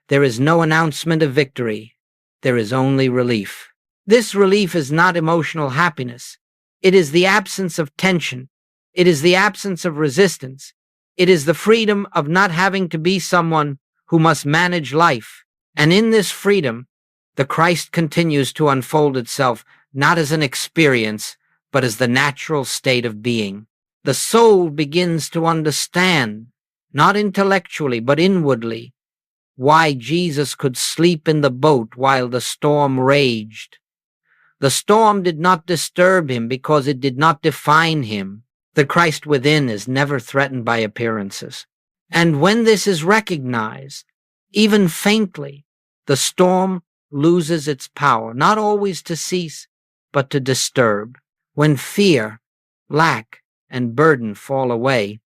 There is no announcement of victory. There is only relief. This relief is not emotional happiness. It is the absence of tension. It is the absence of resistance. It is the freedom of not having to be someone who must manage life. And in this freedom, the Christ continues to unfold itself not as an experience, but as the natural state of being. The soul begins to understand, not intellectually, but inwardly, why Jesus could sleep in the boat while the storm raged. The storm did not disturb him because it did not define him. The Christ within is never threatened by appearances. And when this is recognized, even faintly, the storm loses its power, not always to cease, but to disturb. When fear, lack, and burden fall away,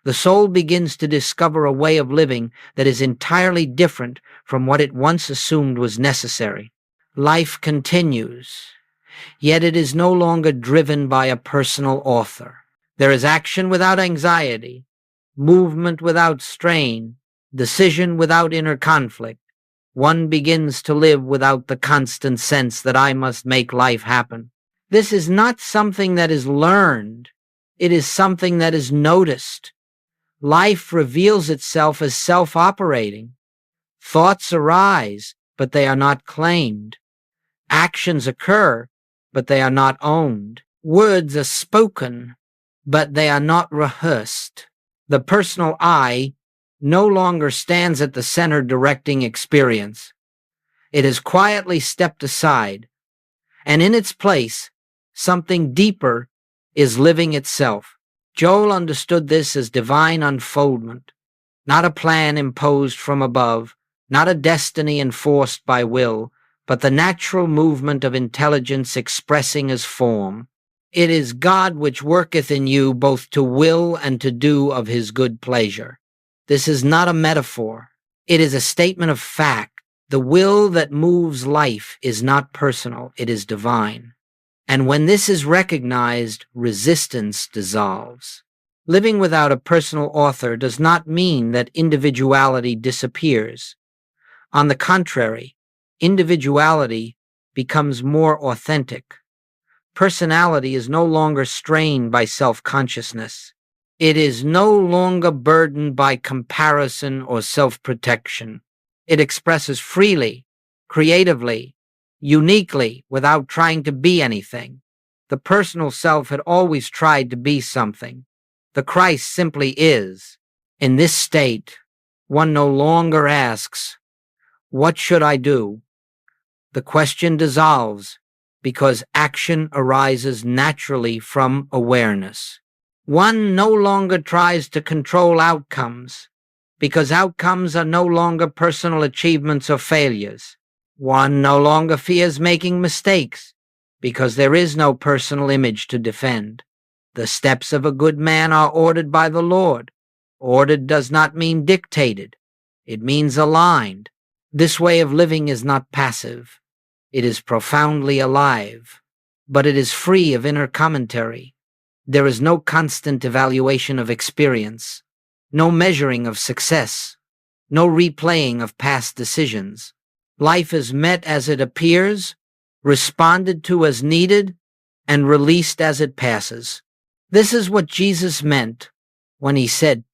the soul begins to discover a way of living that is entirely different from what it once assumed was necessary. Life continues, yet it is no longer driven by a personal author. There is action without anxiety, movement without strain, decision without inner conflict. One begins to live without the constant sense that I must make life happen. This is not something that is learned. It is something that is noticed. Life reveals itself as self-operating. Thoughts arise, but they are not claimed. Actions occur, but they are not owned. Words are spoken, but they are not rehearsed. The personal I no longer stands at the center directing experience. It has quietly stepped aside, and in its place, something deeper is living itself. Joel understood this as divine unfoldment, not a plan imposed from above, not a destiny enforced by will, but the natural movement of intelligence expressing as form. It is God which worketh in you both to will and to do of his good pleasure. This is not a metaphor. It is a statement of fact. The will that moves life is not personal, it is divine. And when this is recognized, resistance dissolves. Living without a personal author does not mean that individuality disappears. On the contrary, individuality becomes more authentic. Personality is no longer strained by self-consciousness. It is no longer burdened by comparison or self-protection. It expresses freely, creatively, uniquely, without trying to be anything. The personal self had always tried to be something. The Christ simply is. In this state, one no longer asks, "What should I do?" The question dissolves because action arises naturally from awareness. One no longer tries to control outcomes because outcomes are no longer personal achievements or failures. One no longer fears making mistakes because there is no personal image to defend. The steps of a good man are ordered by the Lord. Ordered does not mean dictated. It means aligned. This way of living is not passive. It is profoundly alive, but it is free of inner commentary. There is no constant evaluation of experience, no measuring of success, no replaying of past decisions. Life is met as it appears, responded to as needed, and released as it passes. This is what Jesus meant when he said,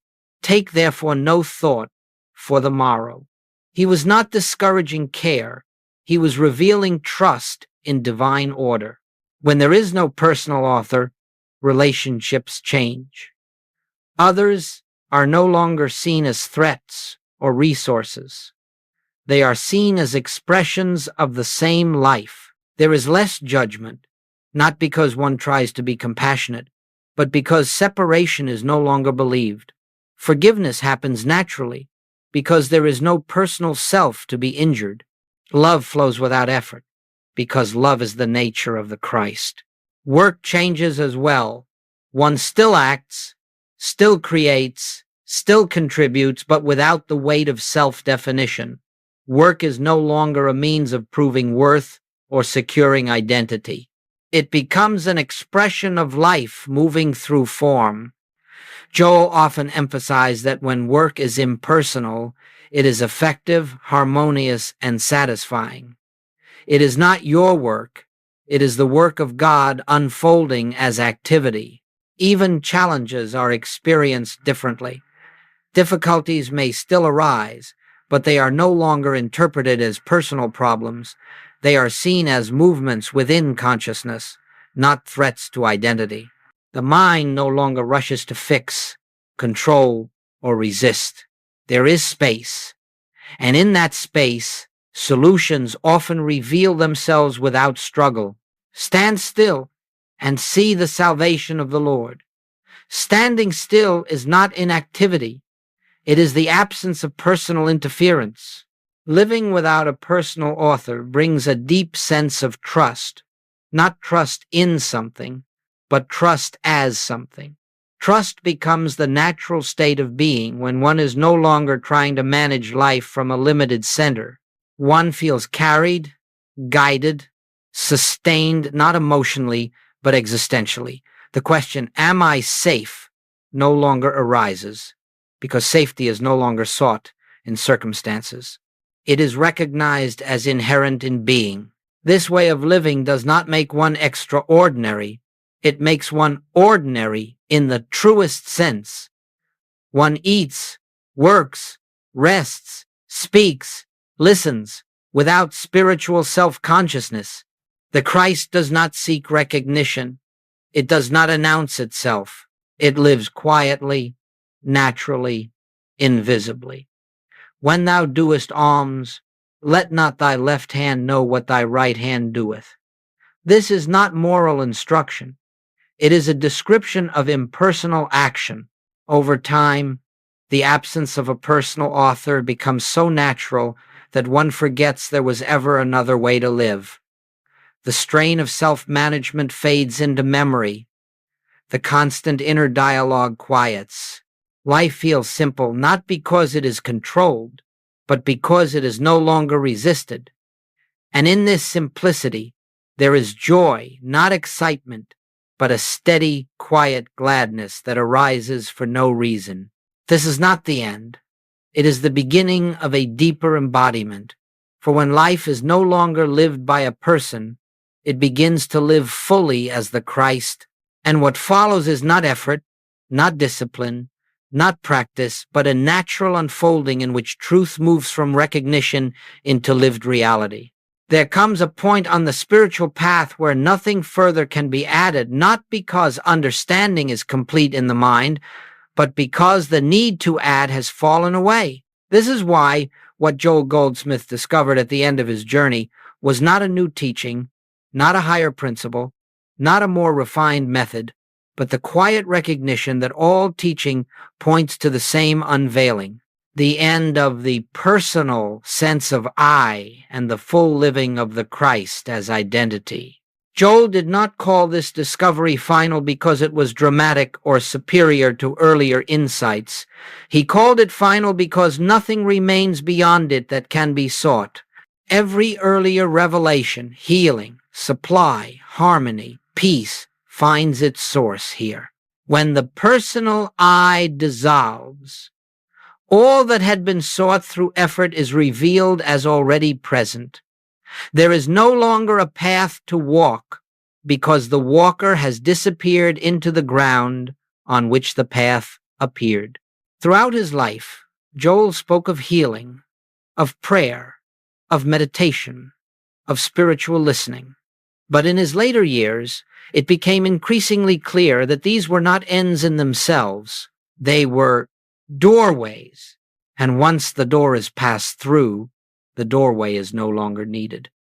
"Take therefore no thought for the morrow." He was not discouraging care. He was revealing trust in divine order. When there is no personal author, relationships change. Others are no longer seen as threats or resources. They are seen as expressions of the same life. There is less judgment, not because one tries to be compassionate, but because separation is no longer believed. Forgiveness happens naturally because there is no personal self to be injured. Love flows without effort because love is the nature of the Christ. Work changes as well. One still acts, still creates, still contributes, but without the weight of self-definition. Work is no longer a means of proving worth or securing identity. It becomes an expression of life moving through form. Joel often emphasized that when work is impersonal, it is effective, harmonious, and satisfying. It is not your work. It is the work of God unfolding as activity. Even challenges are experienced differently. Difficulties may still arise, but they are no longer interpreted as personal problems. They are seen as movements within consciousness, not threats to identity. The mind no longer rushes to fix, control, or resist. There is space, and in that space, solutions often reveal themselves without struggle. Stand still and see the salvation of the Lord. Standing still is not inactivity. It is the absence of personal interference. Living without a personal author brings a deep sense of trust, not trust in something, but trust as something. Trust becomes the natural state of being when one is no longer trying to manage life from a limited center. One feels carried, guided, sustained, not emotionally, but existentially. The question, am I safe, no longer arises, because safety is no longer sought in circumstances. It is recognized as inherent in being. This way of living does not make one extraordinary. It makes one ordinary in the truest sense. One eats, works, rests, speaks, listens, without spiritual self-consciousness. The Christ does not seek recognition. It does not announce itself. It lives quietly, naturally, invisibly. When thou doest alms, let not thy left hand know what thy right hand doeth. This is not moral instruction. It is a description of impersonal action. Over time, the absence of a personal author becomes so natural that one forgets there was ever another way to live. The strain of self-management fades into memory. The constant inner dialogue quiets. Life feels simple not because it is controlled, but because it is no longer resisted. And in this simplicity, there is joy, not excitement, but a steady, quiet gladness that arises for no reason. This is not the end. It is the beginning of a deeper embodiment. For when life is no longer lived by a person, it begins to live fully as the Christ, and what follows is not effort, not discipline, not practice, but a natural unfolding in which truth moves from recognition into lived reality. There comes a point on the spiritual path where nothing further can be added, not because understanding is complete in the mind, but because the need to add has fallen away. This is why what Joel Goldsmith discovered at the end of his journey was not a new teaching, not a higher principle, not a more refined method, but the quiet recognition that all teaching points to the same unveiling, the end of the personal sense of I and the full living of the Christ as identity. Joel did not call this discovery final because it was dramatic or superior to earlier insights. He called it final because nothing remains beyond it that can be sought. Every earlier revelation, healing, supply, harmony, peace, finds its source here. When the personal I dissolves, all that had been sought through effort is revealed as already present. There is no longer a path to walk because the walker has disappeared into the ground on which the path appeared. Throughout his life, Joel spoke of healing, of prayer, of meditation, of spiritual listening. But in his later years, it became increasingly clear that these were not ends in themselves. They were doorways, and once the door is passed through, the doorway is no longer needed.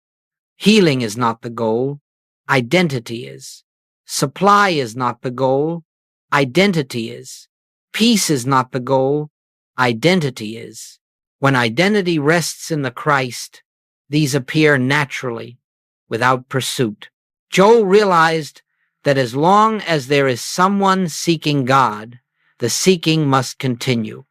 Healing is not the goal, identity is. Supply is not the goal, identity is. Peace is not the goal, identity is. When identity rests in the Christ, these appear naturally, without pursuit. Joel realized that as long as there is someone seeking God, the seeking must continue.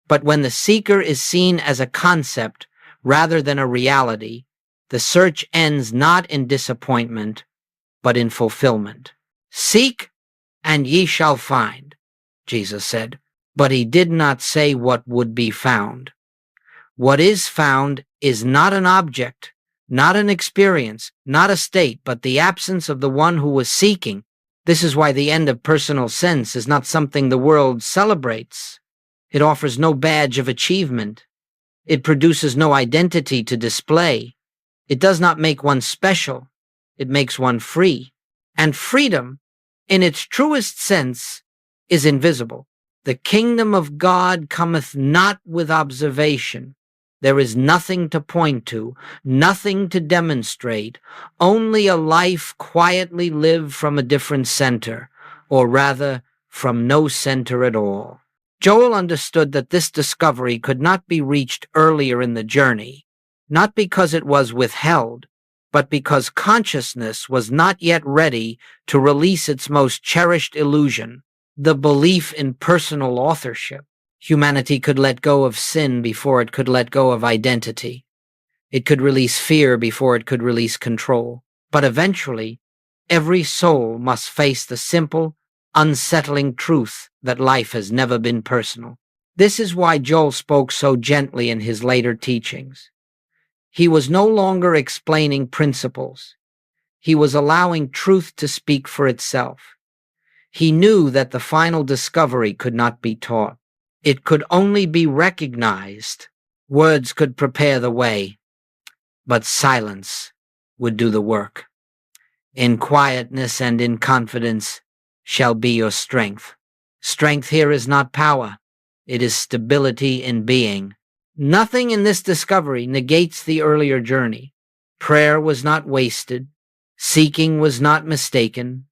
But when the seeker is seen as a concept rather than a reality, the search ends not in disappointment, but in fulfillment. Seek, and ye shall find, Jesus said. But he did not say what would be found. What is found is not an object, not an experience, not a state, but the absence of the one who was seeking. This is why the end of personal sense is not something the world celebrates. It offers no badge of achievement. It produces no identity to display. It does not make one special. It makes one free. And freedom, in its truest sense, is invisible. The kingdom of God cometh not with observation. There is nothing to point to, nothing to demonstrate, only a life quietly lived from a different center, or rather, from no center at all. Joel understood that this discovery could not be reached earlier in the journey, not because it was withheld, but because consciousness was not yet ready to release its most cherished illusion, the belief in personal authorship. Humanity could let go of sin before it could let go of identity. It could release fear before it could release control. But eventually, every soul must face the simple, unsettling truth that life has never been personal. This is why Joel spoke so gently in his later teachings. He was no longer explaining principles. He was allowing truth to speak for itself. He knew that the final discovery could not be taught. It could only be recognized. Words could prepare the way, but silence would do the work. In quietness and in confidence shall be your strength. Strength here is not power. It is stability in being. Nothing in this discovery negates the earlier journey. Prayer was not wasted. Seeking was not mistaken.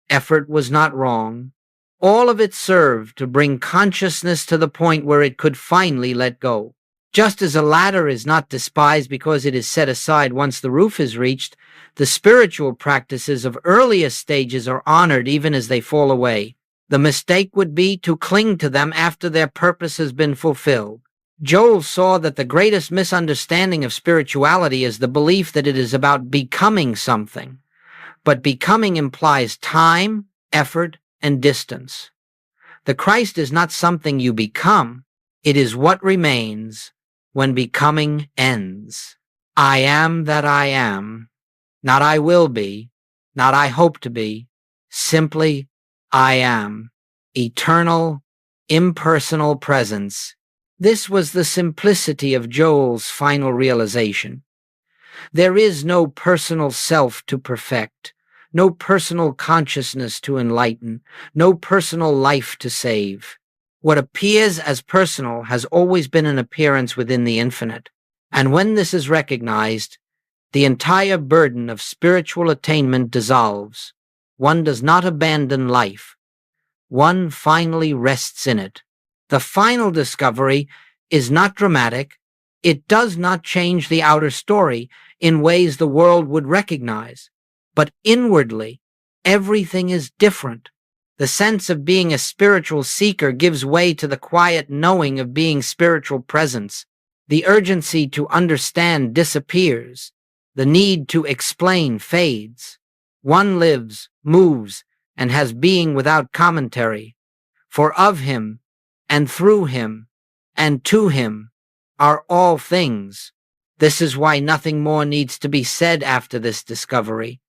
Effort was not wrong. All of it served to bring consciousness to the point where it could finally let go. Just as a ladder is not despised because it is set aside once the roof is reached, the spiritual practices of earliest stages are honored even as they fall away. The mistake would be to cling to them after their purpose has been fulfilled. Joel saw that the greatest misunderstanding of spirituality is the belief that it is about becoming something. But becoming implies time, effort, and distance. The Christ is not something you become. It is what remains when becoming ends. I am that I am, not I will be, not I hope to be, simply I am. Eternal, impersonal presence. This was the simplicity of Joel's final realization. There is no personal self to perfect, no personal consciousness to enlighten, no personal life to save. What appears as personal has always been an appearance within the infinite, and when this is recognized, the entire burden of spiritual attainment dissolves. One does not abandon life. One finally rests in it. The final discovery is not dramatic. It does not change the outer story in ways the world would recognize. But inwardly, everything is different. The sense of being a spiritual seeker gives way to the quiet knowing of being spiritual presence. The urgency to understand disappears. The need to explain fades. One lives, moves, and has being without commentary. For of him, and through him, and to him, are all things. This is why nothing more needs to be said after this discovery.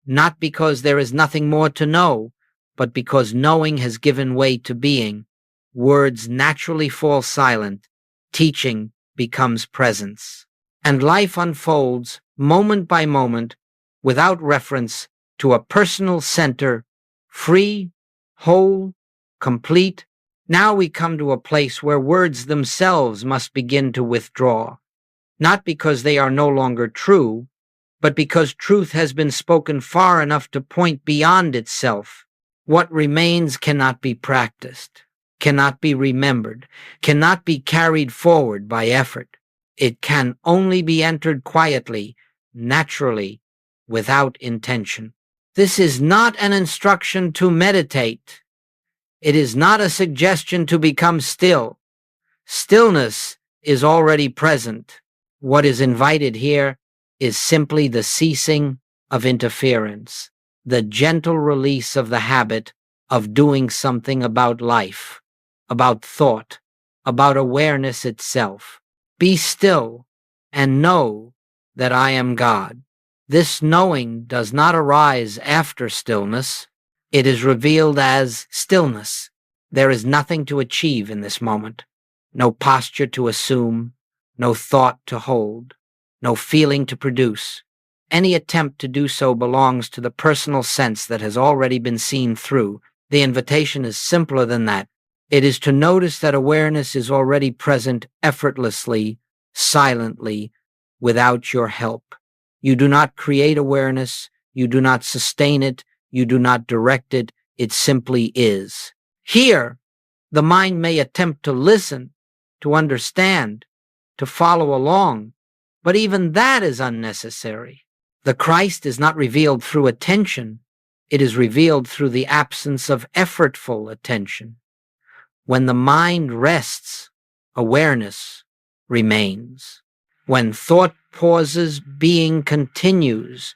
Not because there is nothing more to know, but because knowing has given way to being. Words naturally fall silent. Teaching becomes presence. And life unfolds, moment by moment, without reference to a personal center, free, whole, complete. Now we come to a place where words themselves must begin to withdraw. Not because they are no longer true, but because truth has been spoken far enough to point beyond itself. What remains cannot be practiced, cannot be remembered, cannot be carried forward by effort. It can only be entered quietly, naturally, without intention. This is not an instruction to meditate. It is not a suggestion to become still. Stillness is already present. What is invited here is simply the ceasing of interference, the gentle release of the habit of doing something about life, about thought, about awareness itself. Be still and know that I am God. This knowing does not arise after stillness. It is revealed as stillness. There is nothing to achieve in this moment, no posture to assume, no thought to hold, no feeling to produce. Any attempt to do so belongs to the personal sense that has already been seen through. The invitation is simpler than that. It is to notice that awareness is already present effortlessly, silently, without your help. You do not create awareness, you do not sustain it, you do not direct it, it simply is. Here, the mind may attempt to listen, to understand, to follow along, but even that is unnecessary. The Christ is not revealed through attention, it is revealed through the absence of effortful attention. When the mind rests, awareness remains. When thought pauses, being continues.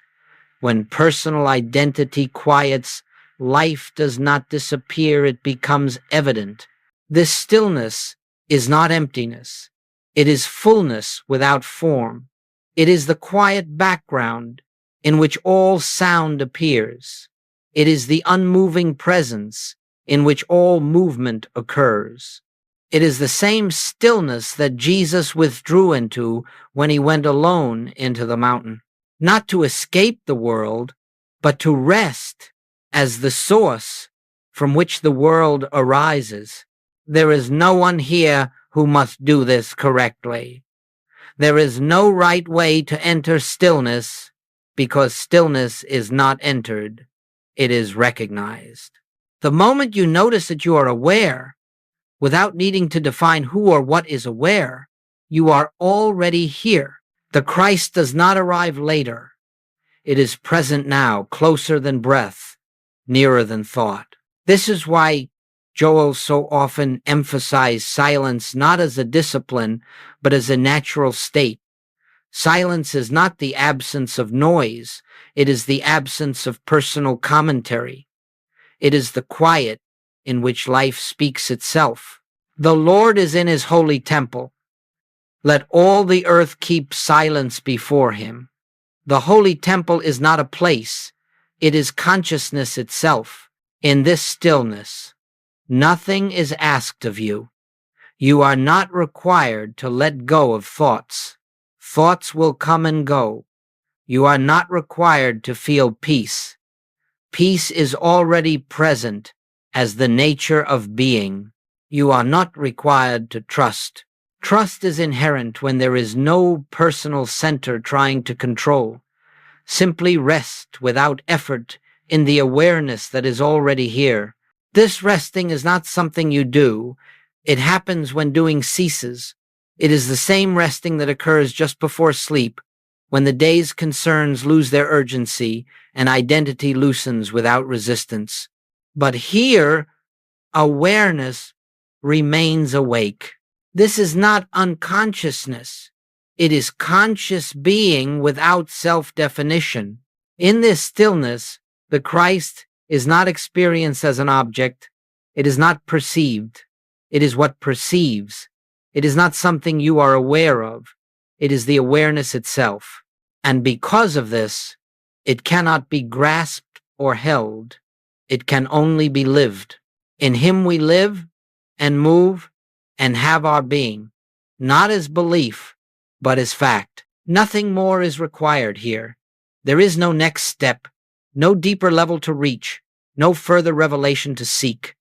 When personal identity quiets, life does not disappear, it becomes evident. This stillness is not emptiness. It is fullness without form. It is the quiet background in which all sound appears. It is the unmoving presence in which all movement occurs. It is the same stillness that Jesus withdrew into when he went alone into the mountain, not to escape the world, but to rest as the source from which the world arises. There is no one here who must do this correctly. There is no right way to enter stillness, because stillness is not entered, it is recognized. The moment you notice that you are aware, without needing to define who or what is aware, you are already here. The Christ does not arrive later. It is present now, closer than breath, nearer than thought. This is why Joel so often emphasized silence not as a discipline, but as a natural state. Silence is not the absence of noise. It is the absence of personal commentary. It is the quiet in which life speaks itself. The Lord is in his holy temple. Let all the earth keep silence before him. The holy temple is not a place. It is consciousness itself. In this stillness, nothing is asked of you. You are not required to let go of thoughts. Thoughts will come and go. You are not required to feel peace. Peace is already present as the nature of being. You are not required to trust. Trust is inherent when there is no personal center trying to control. Simply rest without effort in the awareness that is already here. This resting is not something you do. It happens when doing ceases. It is the same resting that occurs just before sleep, when the day's concerns lose their urgency and identity loosens without resistance. But here, awareness remains awake. This is not unconsciousness. It is conscious being without self-definition. In this stillness, the Christ is not experienced as an object. It is not perceived. It is what perceives. It is not something you are aware of. It is the awareness itself. And because of this, it cannot be grasped or held. It can only be lived. In him we live and move and have our being, not as belief, but as fact. Nothing more is required here. There is no next step, no deeper level to reach, no further revelation to seek.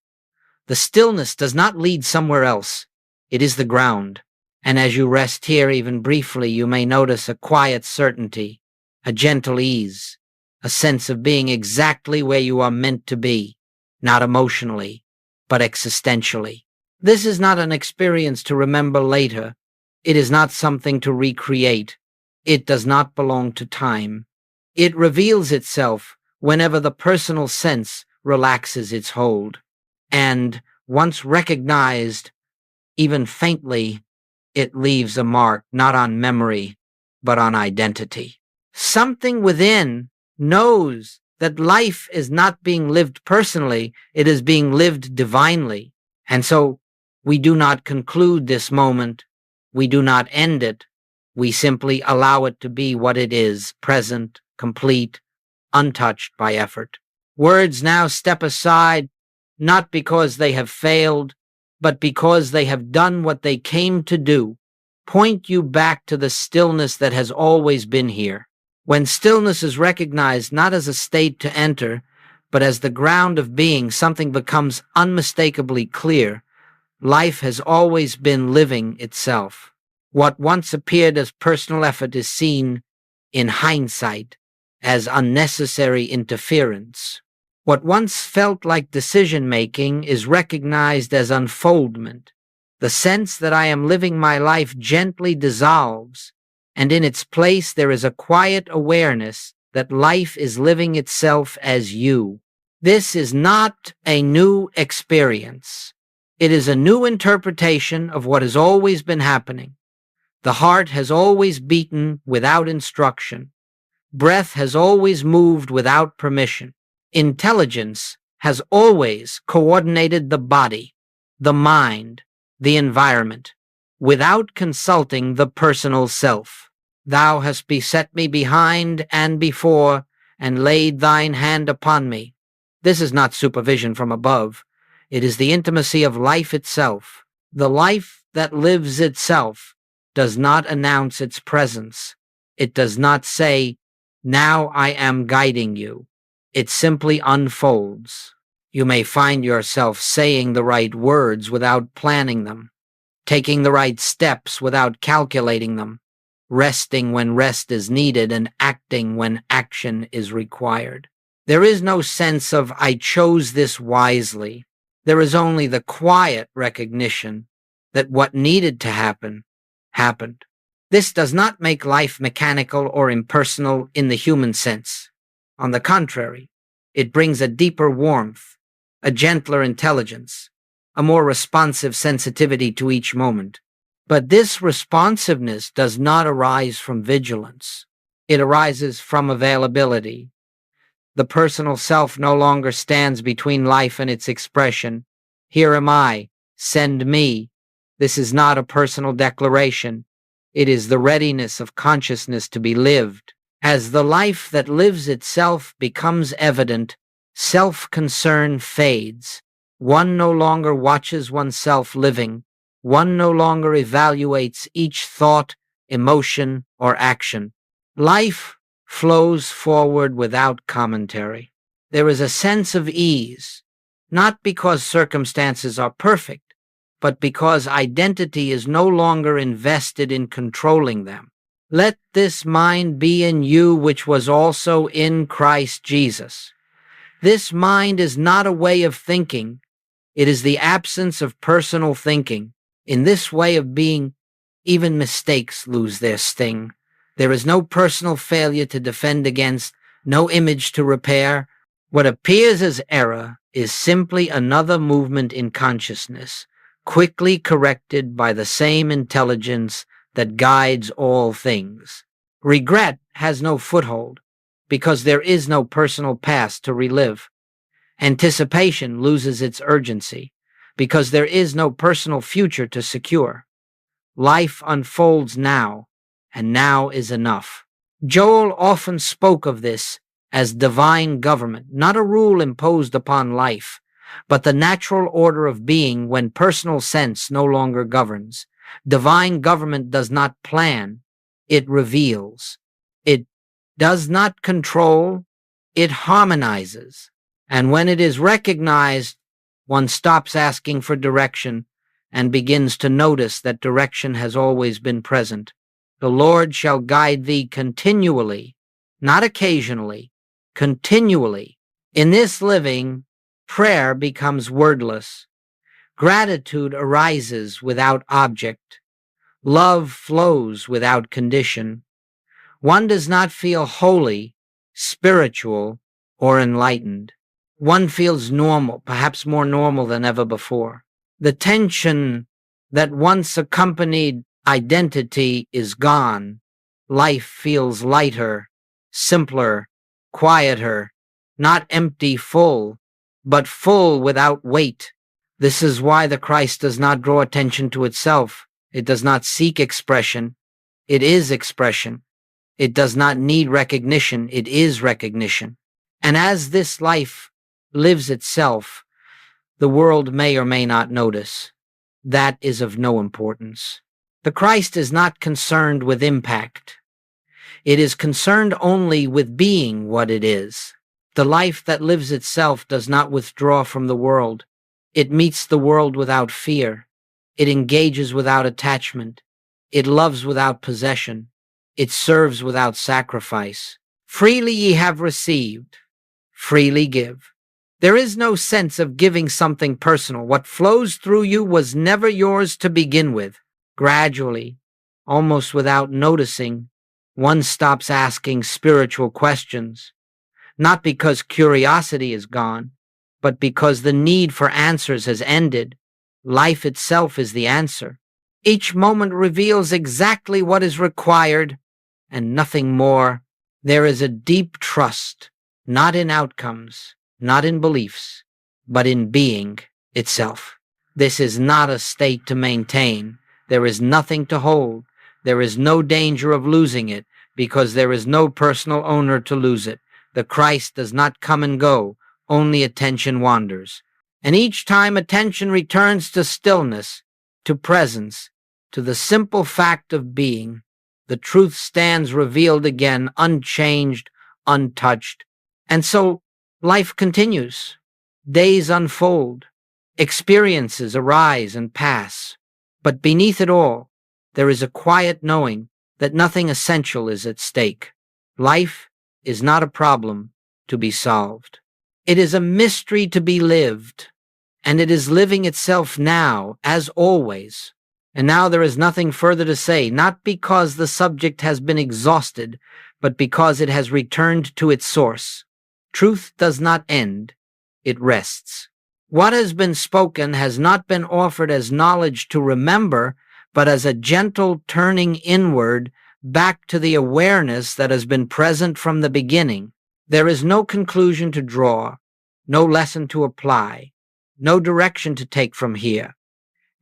The stillness does not lead somewhere else. It is the ground. And as you rest here even briefly, you may notice a quiet certainty, a gentle ease, a sense of being exactly where you are meant to be, not emotionally, but existentially. This is not an experience to remember later. It is not something to recreate. It does not belong to time. It reveals itself whenever the personal sense relaxes its hold. And once recognized, even faintly, it leaves a mark not on memory, but on identity. Something within knows that life is not being lived personally, it is being lived divinely. And so we do not conclude this moment, we do not end it, We simply allow it to be what it is, present, complete, untouched by effort. Words now step aside, not because they have failed, but because they have done what they came to do, point you back to the stillness that has always been here. When stillness is recognized not as a state to enter, but as the ground of being, something becomes unmistakably clear. Life has always been living itself. What once appeared as personal effort is seen, in hindsight, as unnecessary interference. What once felt like decision-making is recognized as unfoldment. The sense that I am living my life gently dissolves, and in its place there is a quiet awareness that life is living itself as you. This is not a new experience. It is a new interpretation of what has always been happening. The heart has always beaten without instruction. Breath has always moved without permission. Intelligence has always coordinated the body, the mind, the environment, without consulting the personal self. Thou hast beset me behind and before, and laid thine hand upon me. This is not supervision from above. It is the intimacy of life itself. The life that lives itself does not announce its presence. It does not say, "Now I am guiding you." It simply unfolds. You may find yourself saying the right words without planning them, taking the right steps without calculating them, resting when rest is needed and acting when action is required. There is no sense of "I chose this wisely." There is only the quiet recognition that what needed to happen, happened. This does not make life mechanical or impersonal in the human sense. On the contrary, it brings a deeper warmth, a gentler intelligence, a more responsive sensitivity to each moment. But this responsiveness does not arise from vigilance. It arises from availability. The personal self no longer stands between life and its expression. "Here am I, send me." This is not a personal declaration. It is the readiness of consciousness to be lived. As the life that lives itself becomes evident, self-concern fades. One no longer watches oneself living. One no longer evaluates each thought, emotion, or action. Life flows forward without commentary. There is a sense of ease, not because circumstances are perfect, but because identity is no longer invested in controlling them. Let this mind be in you which was also in Christ Jesus. This mind is not a way of thinking. It is the absence of personal thinking. In this way of being, even mistakes lose their sting. There is no personal failure to defend against, no image to repair. What appears as error is simply another movement in consciousness, quickly corrected by the same intelligence that guides all things. Regret has no foothold, because there is no personal past to relive. Anticipation loses its urgency, because there is no personal future to secure. Life unfolds now, and now is enough. Joel often spoke of this as divine government, not a rule imposed upon life, but the natural order of being when personal sense no longer governs. Divine government does not plan, it reveals. It does not control, it harmonizes. And when it is recognized, one stops asking for direction and begins to notice that direction has always been present. The Lord shall guide thee continually, not occasionally, continually. In this living, prayer becomes wordless. Gratitude arises without object. Love flows without condition. One does not feel holy, spiritual, or enlightened. One feels normal, perhaps more normal than ever before. The tension that once accompanied identity is gone. Life feels lighter, simpler, quieter, not empty full, but full without weight. This is why the Christ does not draw attention to itself. It does not seek expression. It is expression. It does not need recognition. It is recognition. And as this life lives itself, the world may or may not notice. That is of no importance. The Christ is not concerned with impact. It is concerned only with being what it is. The life that lives itself does not withdraw from the world. It meets the world without fear. It engages without attachment. It loves without possession. It serves without sacrifice. Freely ye have received, freely give. There is no sense of giving something personal. What flows through you was never yours to begin with. Gradually, almost without noticing, one stops asking spiritual questions, not because curiosity is gone, but because the need for answers has ended. Life itself is the answer. Each moment reveals exactly what is required and nothing more. There is a deep trust, not in outcomes, not in beliefs, but in being itself. This is not a state to maintain. There is nothing to hold. There is no danger of losing it because there is no personal owner to lose it. The Christ does not come and go. Only attention wanders. And each time attention returns to stillness, to presence, to the simple fact of being, the truth stands revealed again, unchanged, untouched. And so life continues. Days unfold. Experiences arise and pass. But beneath it all, there is a quiet knowing that nothing essential is at stake. Life is not a problem to be solved. It is a mystery to be lived, and it is living itself now, as always. And now there is nothing further to say, not because the subject has been exhausted, but because it has returned to its source. Truth does not end, it rests. What has been spoken has not been offered as knowledge to remember, but as a gentle turning inward back to the awareness that has been present from the beginning. There is no conclusion to draw, no lesson to apply, no direction to take from here.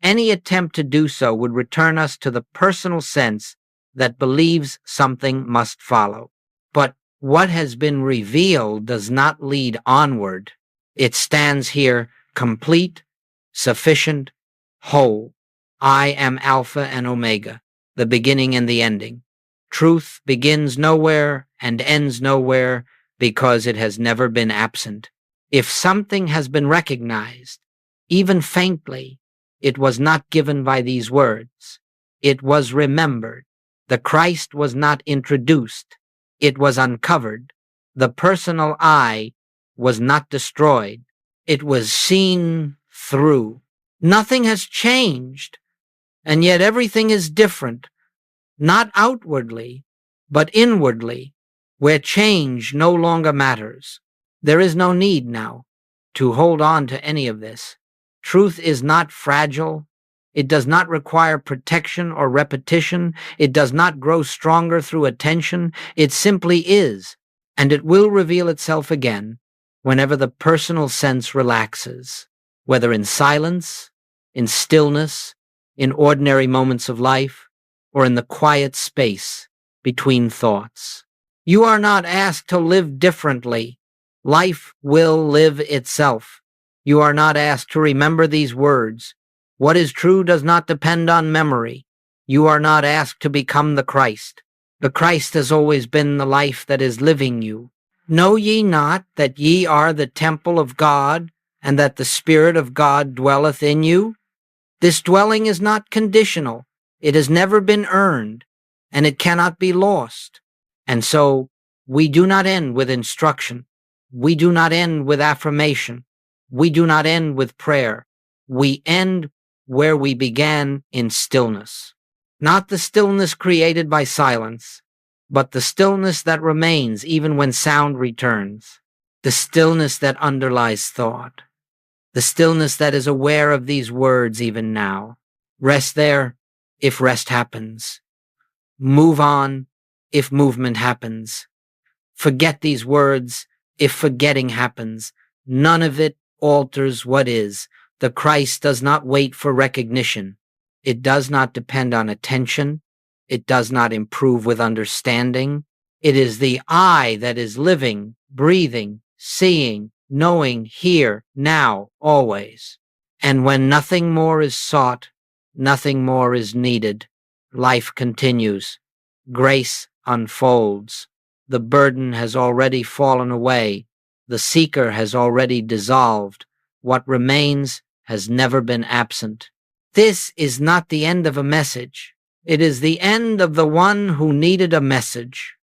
Any attempt to do so would return us to the personal sense that believes something must follow. But what has been revealed does not lead onward. It stands here complete, sufficient, whole. I am Alpha and Omega, the beginning and the ending. Truth begins nowhere and ends nowhere because it has never been absent. If something has been recognized, even faintly, it was not given by these words. It was remembered. The Christ was not introduced. It was uncovered. The personal I was not destroyed. It was seen through. Nothing has changed, and yet everything is different, not outwardly, but inwardly, where change no longer matters. There is no need now to hold on to any of this. Truth is not fragile. It does not require protection or repetition. It does not grow stronger through attention. It simply is, and it will reveal itself again whenever the personal sense relaxes, whether in silence, in stillness, in ordinary moments of life, or in the quiet space between thoughts. You are not asked to live differently. Life will live itself. You are not asked to remember these words. What is true does not depend on memory. You are not asked to become the Christ. The Christ has always been the life that is living you. Know ye not that ye are the temple of God, and that the Spirit of God dwelleth in you? This dwelling is not conditional. It has never been earned, and it cannot be lost. And so, we do not end with instruction. We do not end with affirmation. We do not end with prayer. We end where we began, in stillness. Not the stillness created by silence, but the stillness that remains even when sound returns. The stillness that underlies thought. The stillness that is aware of these words even now. Rest there if rest happens. Move on if movement happens. Forget these words if forgetting happens. None of it alters what is. The Christ does not wait for recognition. It does not depend on attention. It does not improve with understanding. It is the I that is living, breathing, seeing, knowing here, now, always. And when nothing more is sought, nothing more is needed, life continues. Grace unfolds. The burden has already fallen away. The seeker has already dissolved. What remains has never been absent. This is not the end of a message. It is the end of the one who needed a message.